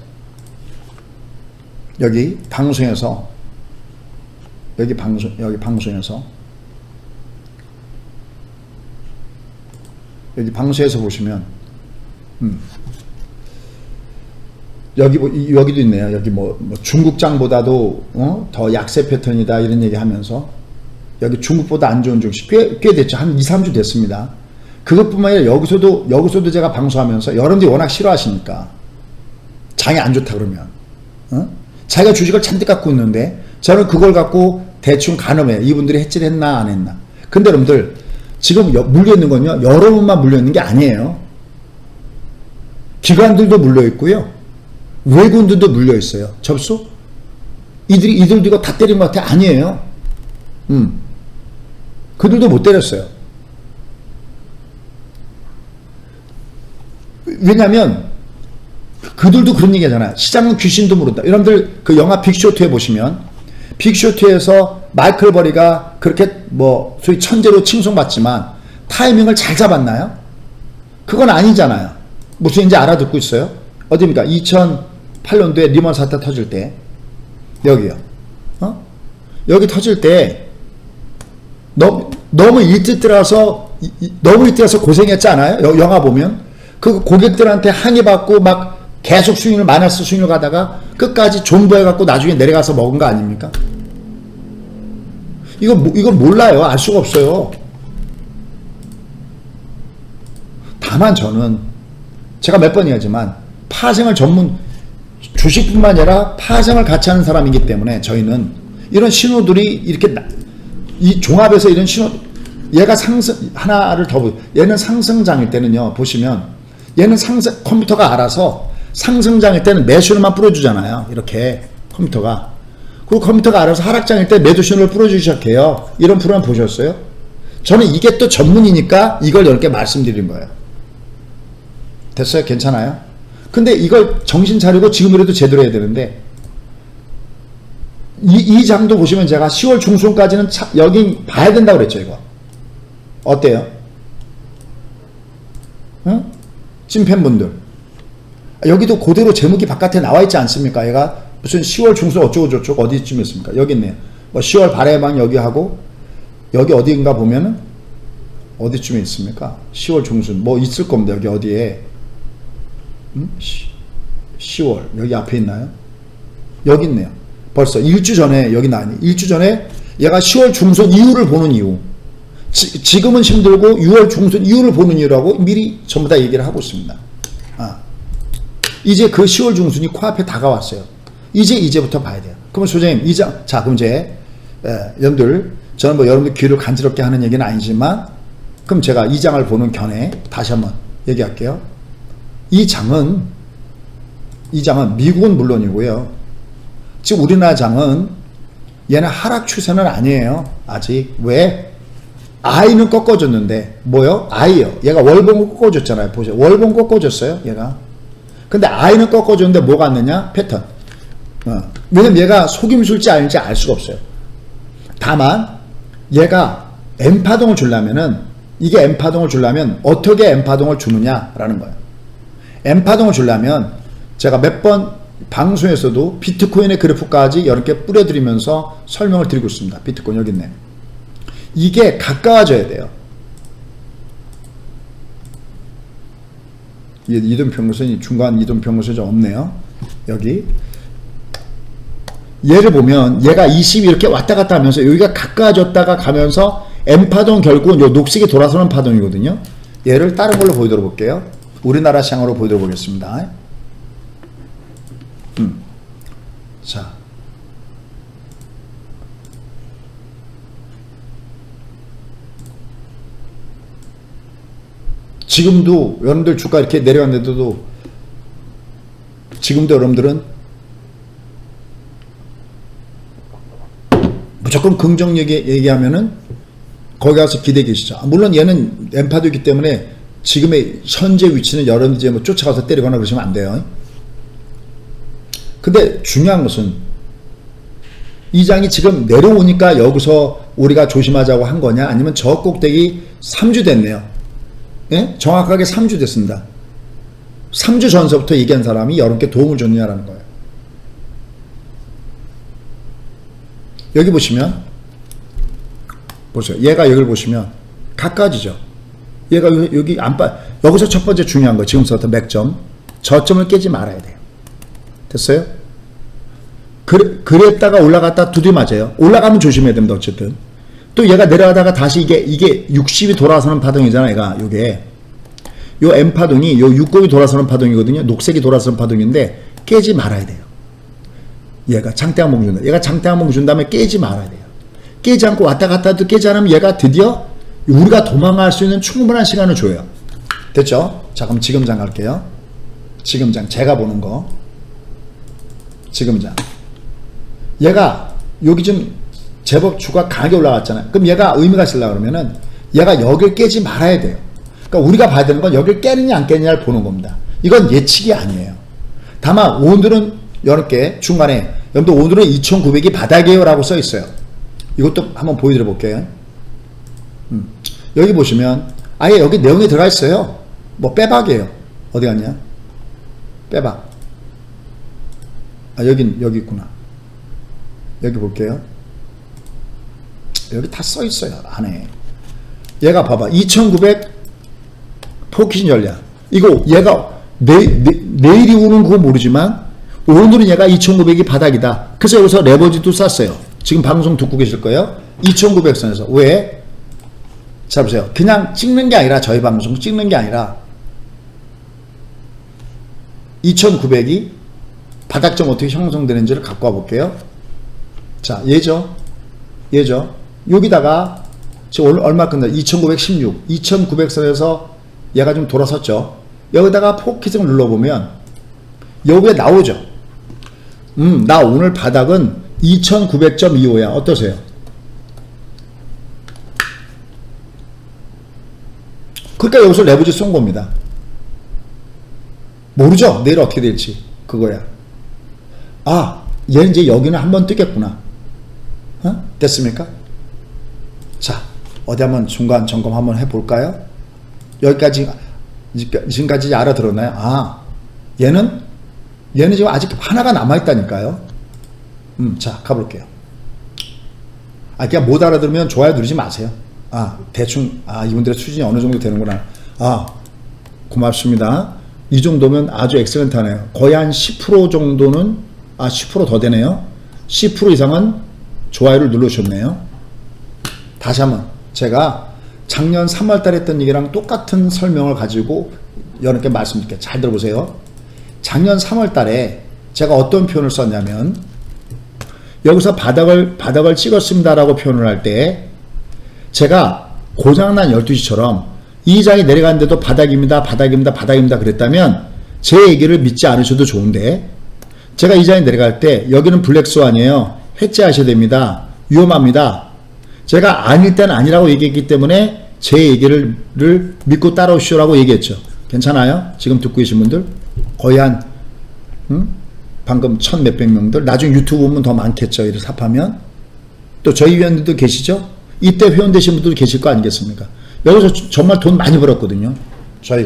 [SPEAKER 1] 여기 방송에서 여기 방송에서 보시면 여기도 있네요. 여기 뭐 중국장보다도 더 약세 패턴이다 이런 얘기 하면서 여기 중국보다 안 좋은 증시 꽤 됐죠. 한 2, 3주 됐습니다. 그것뿐만 아니라 여기서도 제가 방송하면서 여러분들이 워낙 싫어하시니까 장이 안 좋다 그러면 자기가 주식을 잔뜩 갖고 있는데 저는 그걸 갖고 대충 가늠해. 이분들이 해질했나 안 했나. 근데 여러분들 지금 물려있는 건요, 여러분만 물려있는 게 아니에요. 기관들도 물려있고요, 외국인들도 물려있어요. 접수? 이들도 이거 다 때린 것 같아? 아니에요. 그들도 못 때렸어요. 왜냐면 그들도 그런 얘기 하잖아요. 시장은 귀신도 모른다. 여러분들 그 영화 빅쇼트에 보시면 빅쇼트에서 마이클 버리가 그렇게 뭐 소위 천재로 칭송받지만 타이밍을 잘 잡았나요? 그건 아니잖아요. 무슨 인지 알아듣고 있어요? 어디입니까? 2008년도에 리먼 사태 터질 때 여기요. 여기 터질 때 너무 일찍 들어서 고생했지 않아요? 영화 보면 그 고객들한테 항의받고 막 계속 마이너스 수익을 가다가 끝까지 존버해갖고 나중에 내려가서 먹은 거 아닙니까? 이걸 몰라요. 알 수가 없어요. 다만 저는 제가 몇 번 얘기하지만 파생을 주식뿐만 아니라 파생을 같이 하는 사람이기 때문에 저희는 이런 신호들이 이렇게 이 종합에서 이런 신호, 얘가 얘는 상승장일 때는요, 보시면 얘는 컴퓨터가 알아서 상승장일 때는 매수를만 뿌려주잖아요. 이렇게 컴퓨터가. 그리고 컴퓨터가 알아서 하락장일 때 매도 신호를 뿌려주기 시작해요. 이런 프로그램 보셨어요? 저는 이게 또 전문이니까 이걸 이렇게 말씀드린 거예요. 됐어요? 괜찮아요? 근데 이걸 정신 차리고 지금이라도 제대로 해야 되는데 이 장도 보시면 제가 10월 중순까지는 여기 봐야 된다고 그랬죠. 이거 어때요? 응? 찐팬분들 여기도 그대로 제목이 바깥에 나와 있지 않습니까? 얘가 무슨 10월 중순 어쩌고저쩌고 어디쯤에 있습니까? 여기 있네요. 뭐 10월 발해만 여기 하고 여기 어디인가 보면은 어디쯤에 있습니까? 10월 중순 뭐 있을 겁니다. 여기 어디에 10월 여기 앞에 있나요? 여기 있네요. 벌써 일주 전에 여기 나왔네. 일주 전에 얘가 10월 중순 이후를 보는 이유, 지금은 힘들고 6월 중순 이후를 보는 이유라고 미리 전부 다 얘기를 하고 있습니다. 이제 그 10월 중순이 코앞에 다가왔어요. 이제부터 봐야 돼요. 그러면 소장님 자 그럼 이제 여러분들 저는 뭐 여러분들 귀를 간지럽게 하는 얘기는 아니지만 그럼 제가 이 장을 보는 견해 다시 한번 얘기할게요. 이 장은 미국은 물론이고요. 지금 우리나라 장은 얘는 하락 추세는 아니에요. 아직. 왜? I는 꺾어줬는데 뭐요? I요. 얘가 월봉을 꺾어줬잖아요. 보세요. 월봉 꺾어줬어요. 얘가. 근데 I는 꺾어줬는데 뭐가 왔느냐? 패턴. 왜냐면 얘가 속임수일지 아닐지 알 수가 없어요. 다만 얘가 M파동을 주려면은 이게 M파동을 주려면 어떻게 M파동을 주느냐라는 거예요. M파동을 주려면 제가 몇 번 방송에서도 비트코인의 그래프까지 여러 개 뿌려드리면서 설명을 드리고 있습니다. 비트코인 여기 있네. 이게 가까워져야 돼요. 이동평균선이 중간 이동평균선이 좀 없네요. 여기 얘를 보면 얘가 20이 이렇게 왔다 갔다 하면서 여기가 가까워졌다가 가면서 M파동 결국은 요 녹색이 돌아서는 파동이거든요. 얘를 다른 걸로 보여드려 볼게요. 우리나라 시향으로 보여드려 보겠습니다. 자, 지금도 여러분들 주가 이렇게 내려왔는데도 지금도 여러분들은 무조건 긍정 얘기하면은 거기 가서 기대 계시죠. 물론 얘는 엠파도이기 때문에 지금의 현재 위치는 여러분들 이제 뭐 쫓아가서 때리거나 그러시면 안 돼요. 근데 중요한 것은 이 장이 지금 내려오니까 여기서 우리가 조심하자고 한 거냐, 아니면 저 꼭대기 3주 됐네요. 예? 정확하게 3주 됐습니다. 3주 전서부터 얘기한 사람이 여러분께 도움을 줬느냐라는 거예요. 여기 보시면 보세요. 얘가 여기를 보시면 가까워지죠. 얘가 여기 안 빠. 여기서 첫 번째 중요한 거 지금부터 맥점, 저점을 깨지 말아야 돼요. 됐어요? 그랬다가 올라갔다 두드려 맞아요. 올라가면 조심해야 됩니다. 어쨌든 또 얘가 내려가다가 다시 이게 60이 돌아서는 파동이잖아. 얘가 요게 요 M 파동이 요 60이 돌아서는 파동이거든요. 녹색이 돌아서는 파동인데 깨지 말아야 돼요. 얘가 장대 항목 준다. 얘가 장대 항목 준 다음에 깨지 말아야 돼요. 깨지 않고 왔다 갔다 해도 깨지 않으면 얘가 드디어 우리가 도망갈 수 있는 충분한 시간을 줘요. 됐죠? 자, 그럼 지금장 갈게요. 지금장 제가 보는 거. 지금장. 얘가 여기 좀 제법 주가 강하게 올라갔잖아요. 그럼 얘가 의미가 있으려고 그러면은 얘가 여길 깨지 말아야 돼요. 그러니까 우리가 봐야 되는 건 여길 깨느냐 안 깨느냐를 보는 겁니다. 이건 예측이 아니에요. 다만 오늘은 이렇게 중간에 여러분들 오늘은 2900이 바닥이에요 라고 써 있어요. 이것도 한번 보여드려 볼게요. 여기 보시면 아예 여기 내용이 들어가 있어요. 뭐 빼박이에요. 어디 갔냐? 빼박. 아, 여기 있구나. 여기 볼게요. 여기 다 써 있어요. 안에. 얘가 봐봐. 2900 포키신 전략. 이거 얘가 내일이 오는 그거 모르지만 오늘은 얘가 2900이 바닥이다. 그래서 여기서 레버지도 쌌어요. 지금 방송 듣고 계실 거예요. 2900선에서. 왜? 자, 보세요. 그냥 찍는 게 아니라 저희 방송 찍는 게 아니라 2900이 바닥점 어떻게 형성되는지를 갖고 와 볼게요. 자, 얘죠. 여기다가 지금 얼마 끝나? 2916, 2900선에서 얘가 좀 돌아섰죠. 여기다가 포켓을 눌러보면 여기에 나오죠. 나 오늘 바닥은 2900.25야. 어떠세요? 그러니까 여기서 레버지 쏜 겁니다. 모르죠? 내일 어떻게 될지. 그거야. 아, 얘 이제 여기는 한번 뜨겠구나. 됐습니까? 자, 어디 한번 중간 점검 한번 해볼까요? 여기까지, 지금까지 알아들었나요? 아, 얘는 지금 아직 하나가 남아있다니까요. 자, 가볼게요. 아, 그냥 못 알아들으면 좋아요 누르지 마세요. 아, 대충, 이분들의 수준이 어느 정도 되는구나. 아, 고맙습니다. 이 정도면 아주 엑셀런트하네요. 거의 한 10% 정도는, 10% 더 되네요. 10% 이상은 좋아요를 눌러주셨네요. 다시 한번 제가 작년 3월달에 했던 얘기랑 똑같은 설명을 가지고 여러분께 말씀드릴게요. 잘 들어보세요. 작년 3월달에 제가 어떤 표현을 썼냐면 여기서 바닥을 찍었습니다라고 표현을 할 때 제가 고장난 12시처럼 이 장이 내려가는데도 바닥입니다 그랬다면 제 얘기를 믿지 않으셔도 좋은데 제가 이 장이 내려갈 때 여기는 블랙스완이에요. 해지하셔야 됩니다. 위험합니다. 제가 아닐 때는 아니라고 얘기했기 때문에 제 얘기를 믿고 따라오시라고 얘기했죠. 괜찮아요? 지금 듣고 계신 분들 거의 한 방금 1000 몇백 명들, 나중에 유튜브 보면 더 많겠죠. 이를 삽하면. 또 저희 회원들도 계시죠? 이때 회원 되신 분들도 계실 거 아니겠습니까? 여기서 정말 돈 많이 벌었거든요. 저희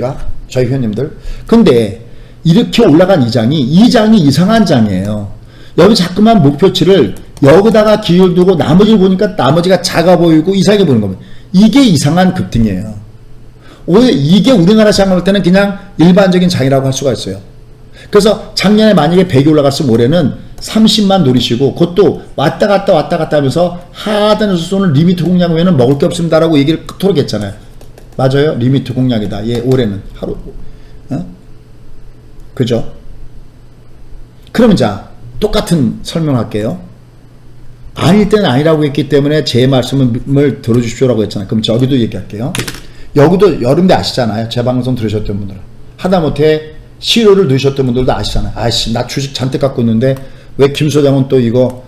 [SPEAKER 1] 회원님들. 근데 이렇게 올라간 이 장이 이상한 장이에요. 여기 자꾸만 목표치를 여기다가 기회를 두고 나머지를 보니까 나머지가 작아 보이고 이상하게 보이는 겁니다. 이게 이상한 급등이에요. 오히려 이게 우리나라 시장을 볼 때는 그냥 일반적인 장이라고 할 수가 있어요. 그래서 작년에 만약에 100이 올라갔으면 올해는 30만 노리시고, 그것도 왔다 갔다 하면서 하단에서 쏘는 리미트 공략 외에는 먹을 게 없습니다라고 얘기를 그토록 했잖아요. 맞아요? 리미트 공략이다. 예, 올해는 하루. 그죠? 그러면 자, 똑같은 설명할게요. 아닐 때는 아니라고 했기 때문에 제 말씀을 들어주십시오라고 했잖아요. 그럼 저기도 얘기할게요. 여기도 여름대 아시잖아요. 제 방송 들으셨던 분들은. 하다못해 시료를 넣으셨던 분들도 아시잖아요. 아이씨, 나 주식 잔뜩 갖고 있는데 왜 김 소장은 또 이거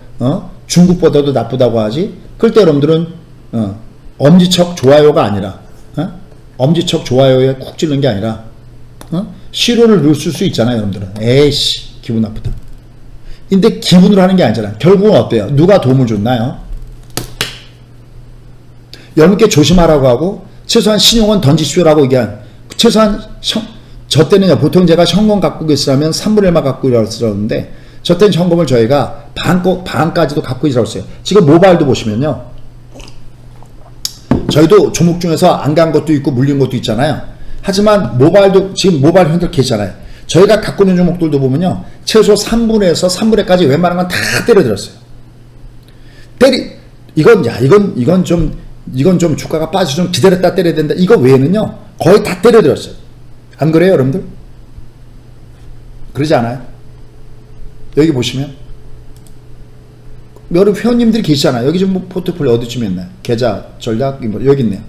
[SPEAKER 1] 중국보다도 나쁘다고 하지? 그럴 때 여러분들은 엄지척 좋아요가 아니라 엄지척 좋아요에 쿡 찌르는 게 아니라 시료를 넣을 수 있잖아요. 여러분들은. 에이씨, 기분 나쁘다. 근데 기분으로 하는 게 아니잖아요. 결국은 어때요? 누가 도움을 줬나요? 여러분께 조심하라고 하고 최소한 신용은 던지시오라고 얘기한, 최소한 저 때는요, 보통 제가 현금 갖고 계시라면 3분의 1만 갖고 있었는데 저 때는 현금을 저희가 반까지도 갖고 있으라고 했어요. 지금 모바일도 보시면요, 저희도 종목 중에서 안 간 것도 있고 물린 것도 있잖아요. 하지만 모바일도 지금 모바일 현들 계시잖아요. 저희가 갖고 있는 종목들도 보면요, 최소 3분에서 3분의 1까지 웬만한 건 다 때려들었어요. 이건 좀 주가가 빠져서 좀 기다렸다 때려야 된다. 이거 외에는요, 거의 다 때려들었어요. 안 그래요, 여러분들? 그러지 않아요? 여기 보시면 여러 회원님들이 계시잖아요. 여기 지금 뭐 포트폴리오 어디쯤 있나요? 계좌, 전략, 뭐 여기 있네요.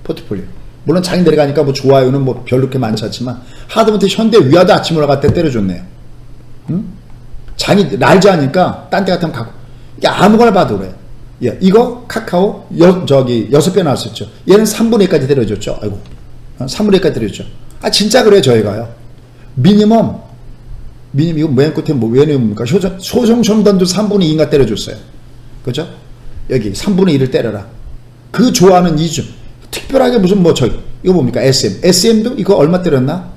[SPEAKER 1] 포트폴리오. 물론 장이 내려가니까 뭐 좋아요는 뭐 별로 그렇게 많지 않지만, 하다못해 현대 위아도 아침 올라갈 때 때려줬네요. 장이 날지 않으니까 딴 데 같으면 갖고, 이게 아무거나 봐도 그래. 예, 이거 카카오 6배 나왔었죠. 얘는 3분의 1까지 때려줬죠. 아이고, 3분의 1까지 때려줬죠. 아, 진짜 그래요. 저희가요. 미니멈 이거 맨 끝에 왜 내옵니까? 소송첨단도 3분의 2인가 때려줬어요. 그죠? 여기 3분의 1을 때려라. 그 좋아하는 이유. 특별하게 무슨 이거 뭡니까? SM도 이거 얼마 때렸나?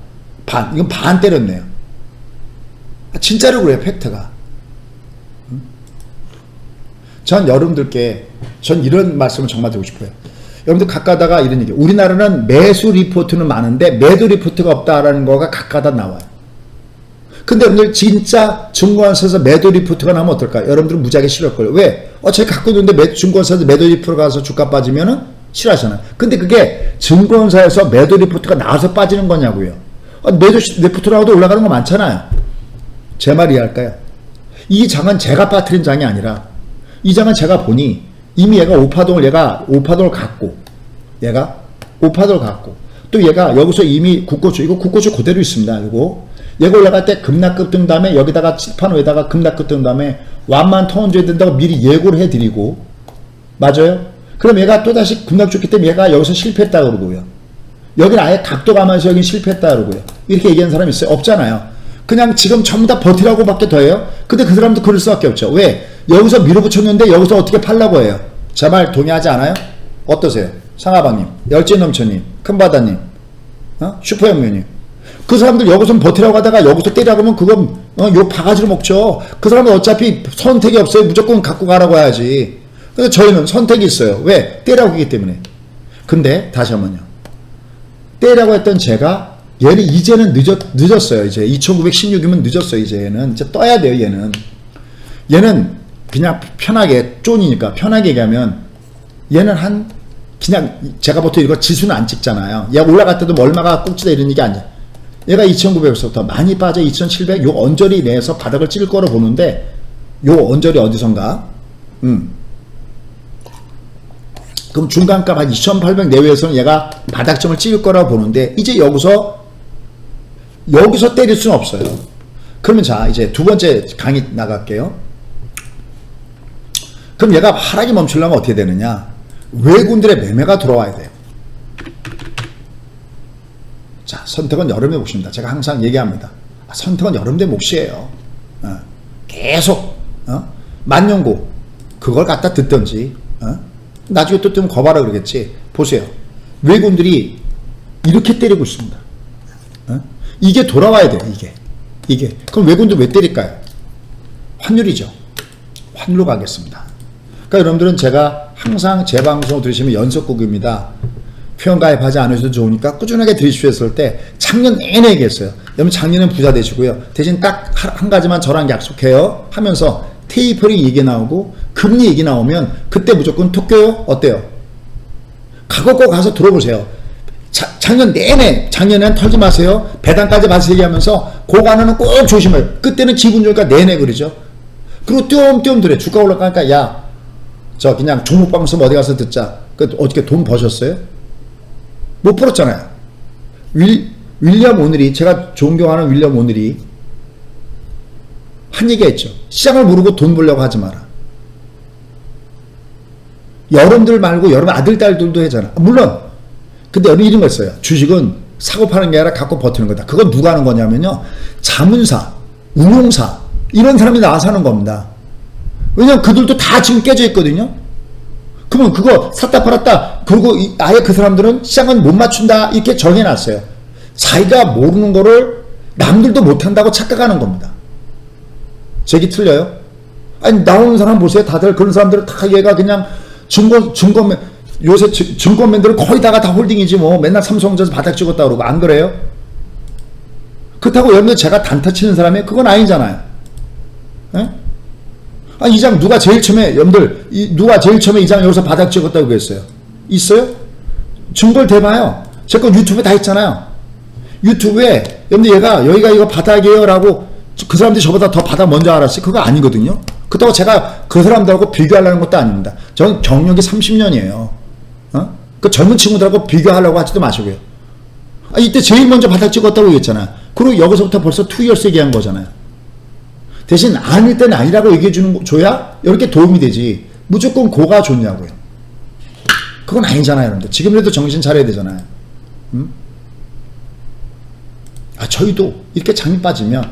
[SPEAKER 1] 이건 반 때렸네요. 아, 진짜로 그래요. 팩트가. 전 여러분들께 이런 말씀을 정말 드리고 싶어요. 여러분들 가까다가 이런 얘기, 우리나라는 매수 리포트는 많은데 매도 리포트가 없다라는 거가 가까다 나와요. 근데 여러분들 진짜 증권사에서 매도 리포트가 나오면 어떨까요? 여러분들은 무지하게 싫어할걸요. 왜? 제가 갖고 있는데 증권사에서 매도 리포트가 가서 주가 빠지면은 싫어하잖아요. 근데 그게 증권사에서 매도 리포트가 나와서 빠지는 거냐고요. 매도 리포트 나와도 올라가는 거 많잖아요. 제 말 이해할까요? 이 장은 제가 빠뜨린 장이 아니라, 이 장은 제가 보니 이미 얘가 오파동을 갖고, 또 얘가 여기서 이미 이거 국고주 그대로 있습니다. 얘가 올라갈 때 급락급 뜬 다음에 여기다가 칠판 위에다가 급락급 뜬 다음에 완만 턴 줘야 된다고 미리 예고를 해드리고, 맞아요? 그럼 얘가 또다시 급락 줬기 때문에 얘가 여기서 실패했다 그러고요. 여기는 아예 각도 가면서 여긴 실패했다 그러고요. 이렇게 얘기하는 사람이 있어요? 없잖아요. 그냥 지금 전부 다 버티라고 밖에 더 해요? 근데 그 사람도 그럴 수밖에 없죠. 왜? 여기서 밀어붙였는데 여기서 어떻게 팔라고 해요? 제 말 동의하지 않아요? 어떠세요? 상하방님, 열재넘쳐님, 큰바다님, 슈퍼형면님. 그 사람들 여기서 버티라고 하다가 여기서 때리라고 하면 그건 요 바가지로 먹죠. 그 사람은 어차피 선택이 없어요. 무조건 갖고 가라고 해야지. 근데 저희는 선택이 있어요. 왜? 때리라고 하기 때문에. 근데 다시 한번요, 때리라고 했던 제가, 얘는 이제는 늦었어요. 이제 2916이면 늦었어요. 이제 얘는 이제 떠야 돼요. 얘는 그냥 편하게, 쫀이니까 편하게 얘기하면 얘는 그냥 제가 보통 이거 지수는 안 찍잖아요. 얘가 올라갈 때도 뭐 얼마가 꼭지다 이런 얘기 아니야. 얘가 2900에서부터 많이 빠져 2700, 요 언저리 내에서 바닥을 찔 거로 보는데, 요 언저리 어디선가, 그럼 중간값 한 2800 내외에서는 얘가 바닥점을 찍을 거라고 보는데, 이제 여기서 때릴 수는 없어요. 그러면 자, 이제 두 번째 강의 나갈게요. 그럼 얘가 하락이 멈추려면 어떻게 되느냐? 외국인들의 매매가 들어와야 돼요. 자, 선택은 여러분의 몫입니다. 제가 항상 얘기합니다. 선택은 여러분의 몫이에요. 계속 만년고 그걸 갖다 듣든지 나중에 또 뜨면 거봐라 그러겠지. 보세요. 외국인들이 이렇게 때리고 있습니다. 이게 돌아와야 돼요. 이게. 그럼 외국인들 왜 때릴까요? 환율이죠. 환율로 가겠습니다. 그러니까 여러분들은 제가 항상 제 방송 들으시면 연속극입니다. 회원가입하지 않으셔도 좋으니까 꾸준하게 들으셨을 때 작년 내내 얘기했어요. 여러분 작년엔 부자 되시고요. 대신 딱 한 가지만 저랑 약속해요 하면서 테이퍼링 얘기 나오고 금리 얘기 나오면 그때 무조건 톡 껴요. 어때요? 그거 꼭 가서 들어보세요. 작년 내내 작년엔 털지 마세요. 배당까지 봐서 얘기하면서 고관은 꼭 조심해요. 그때는 지분 주니까 내내 그러죠. 그리고 띄엄띄엄 들어. 주가 올라가니까 야, 저 그냥 종목 방송 어디 가서 듣자. 그 어떻게 돈 버셨어요? 못 벌었잖아요. 윌리엄 오늘이, 제가 존경하는 윌리엄 오늘이 한 얘기가 있죠. 시장을 모르고 돈 벌려고 하지 마라. 여러분들 말고 여러분 아들 딸들도 하잖아. 물론 근데 여러분 이런 거 있어요. 주식은 사고 파는 게 아니라 갖고 버티는 거다. 그건 누가 하는 거냐면요, 자문사, 운용사 이런 사람이 나와서 하는 겁니다. 왜냐면 그들도 다 지금 깨져 있거든요. 그러면 그거 샀다 팔았다 그리고 아예 그 사람들은 시장은 못 맞춘다 이렇게 정해놨어요. 자기가 모르는 거를 남들도 못한다고 착각하는 겁니다. 제 얘기 틀려요? 아니 나오는 사람 보세요. 다들 그런 사람들은 다 얘가 그냥 증권맨, 요새 증권맨들은 거의 다가 다 홀딩이지 뭐. 맨날 삼성전자 바닥 찍었다 그러고. 안 그래요? 그렇다고 여러분들 제가 단타 치는 사람이 그건 아니잖아요. 예? 아니 이 장 누가 제일 처음에, 여러분들 누가 제일 처음에 이 장 여기서 바닥 찍었다고 그랬어요? 있어요? 증거를 대봐요. 제 거 유튜브에 다 있잖아요. 유튜브에 여러분들 얘가 여기가 이거 바닥이에요 라고, 그 사람들이 저보다 더 바닥 먼저 알았어요? 그거 아니거든요. 그렇다고 제가 그 사람들하고 비교하려는 것도 아닙니다. 저는 경력이 30년이에요. 그 젊은 친구들하고 비교하려고 하지도 마시고요. 이때 제일 먼저 바닥 찍었다고 얘기했잖아요. 그리고 여기서부터 벌써 2years 얘기한 거잖아요. 대신 아닐 땐 아니라고 얘기해 줘야 이렇게 도움이 되지. 무조건 고가 좋냐고요. 그건 아니잖아요, 여러분들. 지금이라도 정신 차려야 되잖아요. 저희도 이렇게 장이 빠지면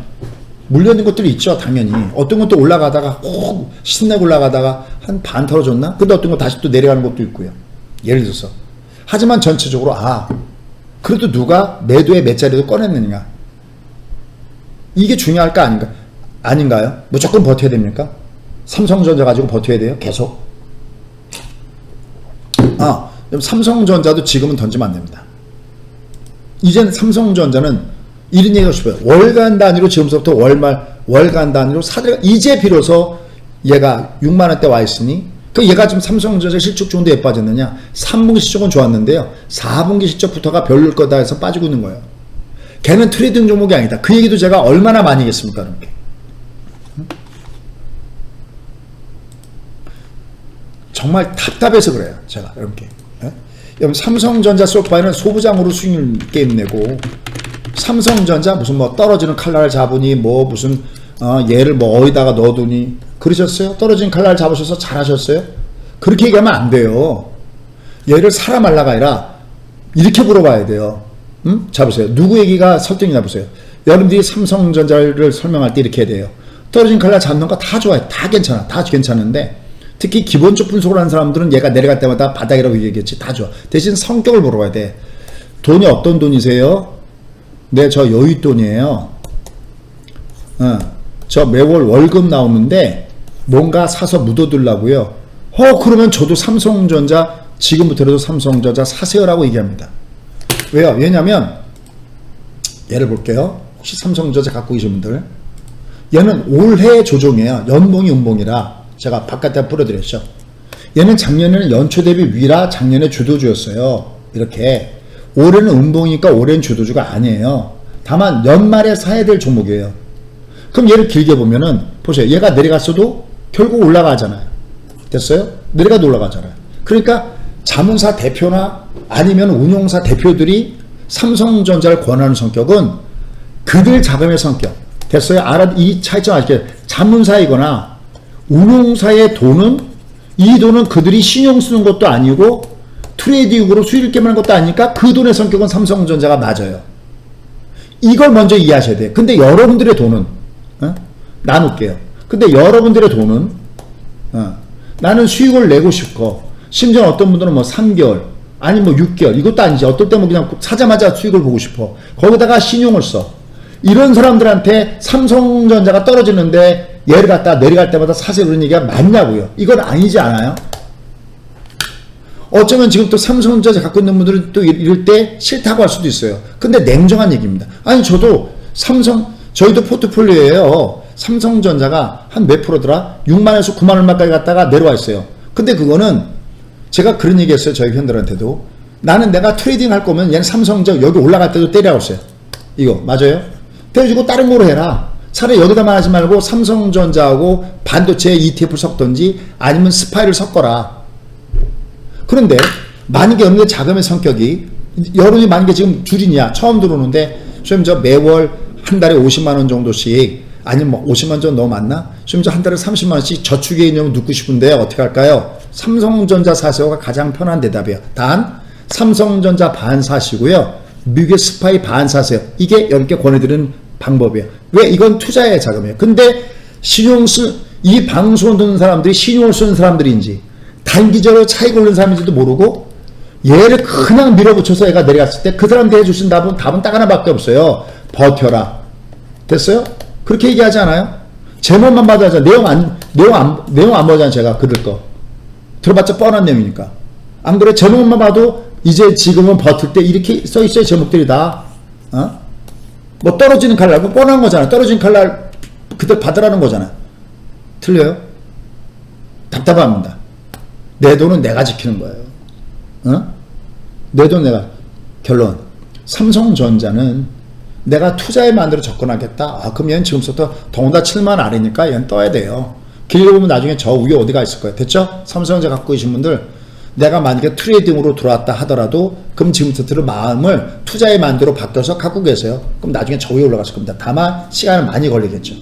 [SPEAKER 1] 물려있는 것들이 있죠, 당연히. 어떤 것도 올라가다가 꼭 신나게 올라가다가 한 반 털어줬나? 근데 어떤 거 다시 또 내려가는 것도 있고요. 예를 들어서. 하지만 전체적으로 그래도 누가 매도의 몇 자리도 꺼냈느냐, 이게 중요할까 아닌가요? 무조건 버텨야 됩니까? 삼성전자 가지고 버텨야 돼요? 계속? 삼성전자도 지금은 던지면 안 됩니다. 이제는 삼성전자는 이런 얘기하고 싶어요. 월간 단위로 지금부터 월간 단위로 사들여가, 이제 비로소 얘가 6만원대 와 있으니, 얘가 지금 삼성전자 실적 좋은데 왜 빠졌느냐? 3분기 실적은 좋았는데요. 4분기 실적부터가 별로일 거다 해서 빠지고 있는 거예요. 걔는 트레이딩 종목이 아니다. 그 얘기도 제가 얼마나 많이 했습니까? 이렇게. 정말 답답해서 그래요. 제가 이렇게. 여러분 삼성전자 소파에는 소부장으로 수익률 게임 내고, 삼성전자 무슨 뭐 떨어지는 칼날을 잡으니 뭐 무슨 얘를 뭐 어디다가 넣어두니 그러셨어요? 떨어진 칼날 잡으셔서 잘하셨어요? 그렇게 얘기하면 안 돼요. 얘를 사라 말라가 아니라 이렇게 물어봐야 돼요. 자 보세요. 누구 얘기가 설득이나 보세요. 여러분들이 삼성전자를 설명할 때 이렇게 해야 돼요. 떨어진 칼날 잡는 거 다 좋아요. 다 괜찮아. 다 괜찮은데 특히 기본적 분석을 하는 사람들은 얘가 내려갈 때마다 바닥이라고 얘기했지. 다 좋아. 대신 성격을 물어봐야 돼. 돈이 어떤 돈이세요? 네, 저 여윳돈이에요. 저 매월 월급 나오는데 뭔가 사서 묻어두려고요. 그러면 저도 삼성전자, 지금부터라도 삼성전자 사세요라고 얘기합니다. 왜요? 왜냐면 예를 볼게요. 혹시 삼성전자 갖고 계신 분들, 얘는 올해 조정이에요. 연봉이 음봉이라 제가 바깥에 뿌려드렸죠. 얘는 작년에는 연초 대비 위라 작년에 주도주였어요. 이렇게. 올해는 음봉이니까 올해는 주도주가 아니에요. 다만 연말에 사야 될 종목이에요. 그럼 얘를 길게 보면은 보세요. 얘가 내려갔어도 결국 올라가잖아요. 됐어요? 내려가도 올라가잖아요. 그러니까 자문사 대표나 아니면 운용사 대표들이 삼성전자를 권하는 성격은 그들 자금의 성격. 됐어요? 이 차이점 아시겠어요? 자문사이거나 운용사의 돈은 이 돈은 그들이 신용 쓰는 것도 아니고 트레이딩으로 수익을 하는 것도 아니니까 그 돈의 성격은 삼성전자가 맞아요. 이걸 먼저 이해하셔야 돼요. 근데 여러분들의 돈은 나눌게요. 근데 여러분들의 돈은 나는 수익을 내고 싶고, 심지어 어떤 분들은 뭐 3개월 아니 뭐 6개월, 이것도 아니지, 어떨 때 뭐 그냥 사자마자 수익을 보고 싶어. 거기다가 신용을 써. 이런 사람들한테 삼성전자가 떨어지는데 얘를 갖다 내려갈 때마다 사세요 그런 얘기가 맞냐고요. 이건 아니지 않아요? 어쩌면 지금 또 삼성전자 갖고 있는 분들은 또 이럴 때 싫다고 할 수도 있어요. 근데 냉정한 얘기입니다. 아니 저도 저희도 포트폴리오에요. 삼성전자가 한 몇 프로더라? 6만원에서 9만 얼마까지 갔다가 내려와 있어요. 근데 그거는 제가 그런 얘기 했어요. 저희 팬들한테도. 나는 내가 트레이딩 할 거면 얘는 삼성전자 여기 올라갈 때도 때리라고 했어요. 이거 맞아요? 때려주고 다른 거로 해라. 차라리 여기다만 하지 말고 삼성전자하고 반도체 ETF를 섞던지 아니면 스파이를 섞어라. 그런데 만약에 여러분의 자금의 성격이, 여러분이 만약에 지금 줄이냐 처음 들어오는데 좀 저 매월 한 달에 50만원 정도씩, 아니면 뭐 50만원 정도 너무 많나? 좀 저 한 달에 30만원씩 저축에 있냐고 묻고 싶은데 어떻게 할까요? 삼성전자 사세요가 가장 편한 대답이에요. 단 삼성전자 반 사시고요, 미국의 스파이 반 사세요. 이게 여러분께 권해드리는 방법이에요. 왜? 이건 투자의 자금이에요. 근데 이 방송을 듣는 사람들이 신용을 쓰는 사람들인지 단기적으로 차익을 올리는 사람인지도 모르고 얘를 그냥 밀어붙여서 얘가 내려갔을 때 그 사람들이 해주신 답은 딱 하나밖에 없어요. 버텨라. 됐어요? 그렇게 얘기하지 않아요? 제목만 봐도 하잖아. 내용 안 보잖아. 제가 그들 거 들어봤자 뻔한 내용이니까. 안 그래? 제목만 봐도 이제 지금은 버틸 때 이렇게 써있어요. 제목들이 다. 뭐 떨어지는 칼날, 뭐 뻔한 거잖아. 떨어지는 칼날 그들 받으라는 거잖아. 틀려요? 답답합니다. 내 돈은 내가 지키는 거예요. 내 돈 내가. 결론. 삼성전자는 내가 투자에 만들어 접근하겠다. 그럼 얘는 지금부터 더군다나 7만 아래니까 얘는 떠야 돼요. 길게 보면 나중에 저 위에 어디가 있을 거예요. 됐죠? 삼성전자 갖고 계신 분들, 내가 만약에 트레이딩으로 들어왔다 하더라도 그럼 지금부터 마음을 투자에 만들어 바뀌어서 갖고 계세요. 그럼 나중에 저 위에 올라갔을 겁니다. 다만 시간은 많이 걸리겠죠.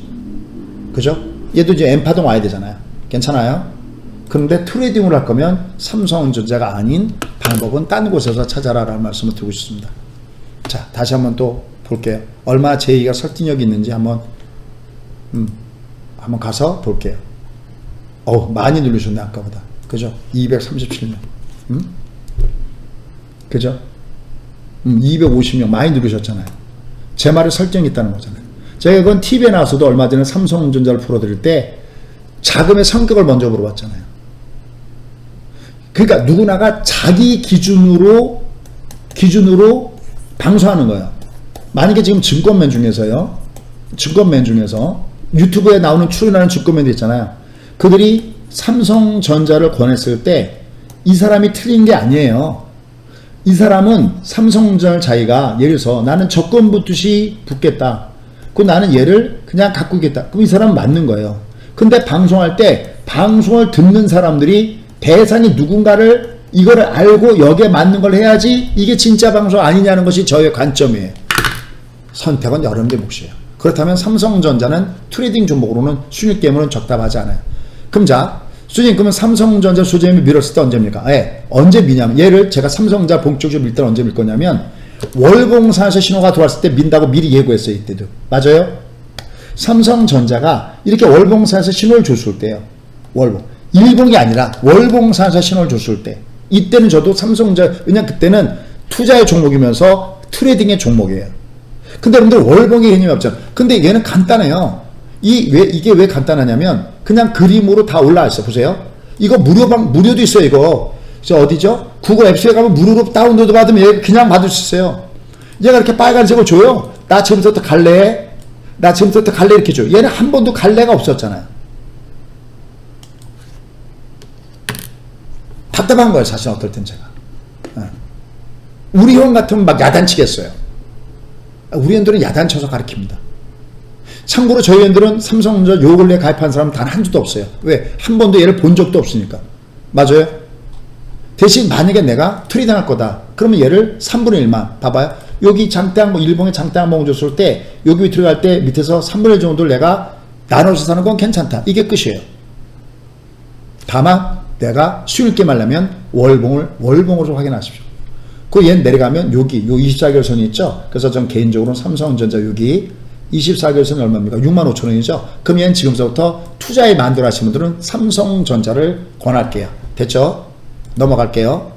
[SPEAKER 1] 그죠? 얘도 이제 N파동 와야 되잖아요. 괜찮아요? 그런데 트레이딩을 할 거면 삼성전자가 아닌 방법은 딴 곳에서 찾아라 라는 말씀을 드리고 싶습니다. 자, 다시 한번 또 볼게요. 얼마나 제 얘기가 설득력이 있는지 한번 가서 볼게요. 많이 누르셨네 아까보다. 그죠? 237명. 그죠? 250명 많이 누르셨잖아요. 제 말에 설득이 있다는 거잖아요. 제가 이건 TV에 나와서도 얼마 전에 삼성전자를 풀어드릴 때 자금의 성격을 먼저 물어봤잖아요. 그러니까 누구나가 자기 기준으로 방송하는 거예요. 만약에 지금 증권맨 중에서 유튜브에 나오는 출연하는 증권맨들 있잖아요. 그들이 삼성전자를 권했을 때 이 사람이 틀린 게 아니에요. 이 사람은 삼성전자 자기가 예를 들어서 나는 적금 붙듯이 붙겠다. 그럼 나는 얘를 그냥 갖고 있겠다. 그럼 이 사람은 맞는 거예요. 근데 방송할 때 방송을 듣는 사람들이 대상이 누군가를 이거를 알고 여기에 맞는 걸 해야지 이게 진짜 방송 아니냐는 것이 저의 관점이에요. 선택은 여러분의 몫이에요. 그렇다면 삼성전자는 트레이딩 종목으로는 순위 게임으로는 적답하지 않아요. 그럼 자, 수익 그러면 삼성전자 수익을 밀었을 때 언제입니까? 언제 미냐면 얘를 제가 삼성전자 본격적으로 밀 때는 언제 밀 거냐면 월봉사에서 신호가 들어왔을 때 민다고 미리 예고했어요. 이때도. 맞아요? 삼성전자가 이렇게 월봉사에서 신호를 줬을 때요. 월봉. 일봉이 아니라 월봉사에서 신호를 줬을 때. 이때는 저도 삼성전자, 왜냐면 그때는 투자의 종목이면서 트레이딩의 종목이에요. 근데 여러분들 월봉의 개념이 없잖아. 근데 얘는 간단해요. 이게 왜 간단하냐면 그냥 그림으로 다 올라와 있어. 보세요. 이거 무료도 있어요. 이거. 어디죠? 구글 앱스토어에 가면 무료로 다운로드 받으면 얘 그냥 받을 수 있어요. 얘가 이렇게 빨간색을 줘요. 나 지금부터 갈래? 이렇게 줘요. 얘는 한 번도 갈래가 없었잖아요. 답답한 거예요. 사실 어떨 땐 제가. 우리 형 같으면 막 야단치겠어요. 우리 형들은 야단쳐서 가르칩니다. 참고로 저희 형들은 삼성전자 요 근래 가입한 사람 단 한두도 없어요. 왜? 한 번도 얘를 본 적도 없으니까. 맞아요? 대신 만약에 내가 트레이딩 할 거다. 그러면 얘를 3분의 1만. 봐봐요. 여기 장대항공, 일봉에 장대항공 줬을 때 여기 들어갈 때 밑에서 3분의 1 정도를 내가 나눠서 사는 건 괜찮다. 이게 끝이에요. 다만 내가 수익 있게 말려면 월봉으로 좀 확인하십시오. 그 얘는 내려가면 여기 요 24개월선이 있죠. 그래서 전 개인적으로는 삼성전자 여기 24개월선이 얼마입니까? 65,000원이죠. 그럼 얘는 지금서부터 투자에 만들어 하시는 분들은 삼성전자를 권할게요. 됐죠? 넘어갈게요.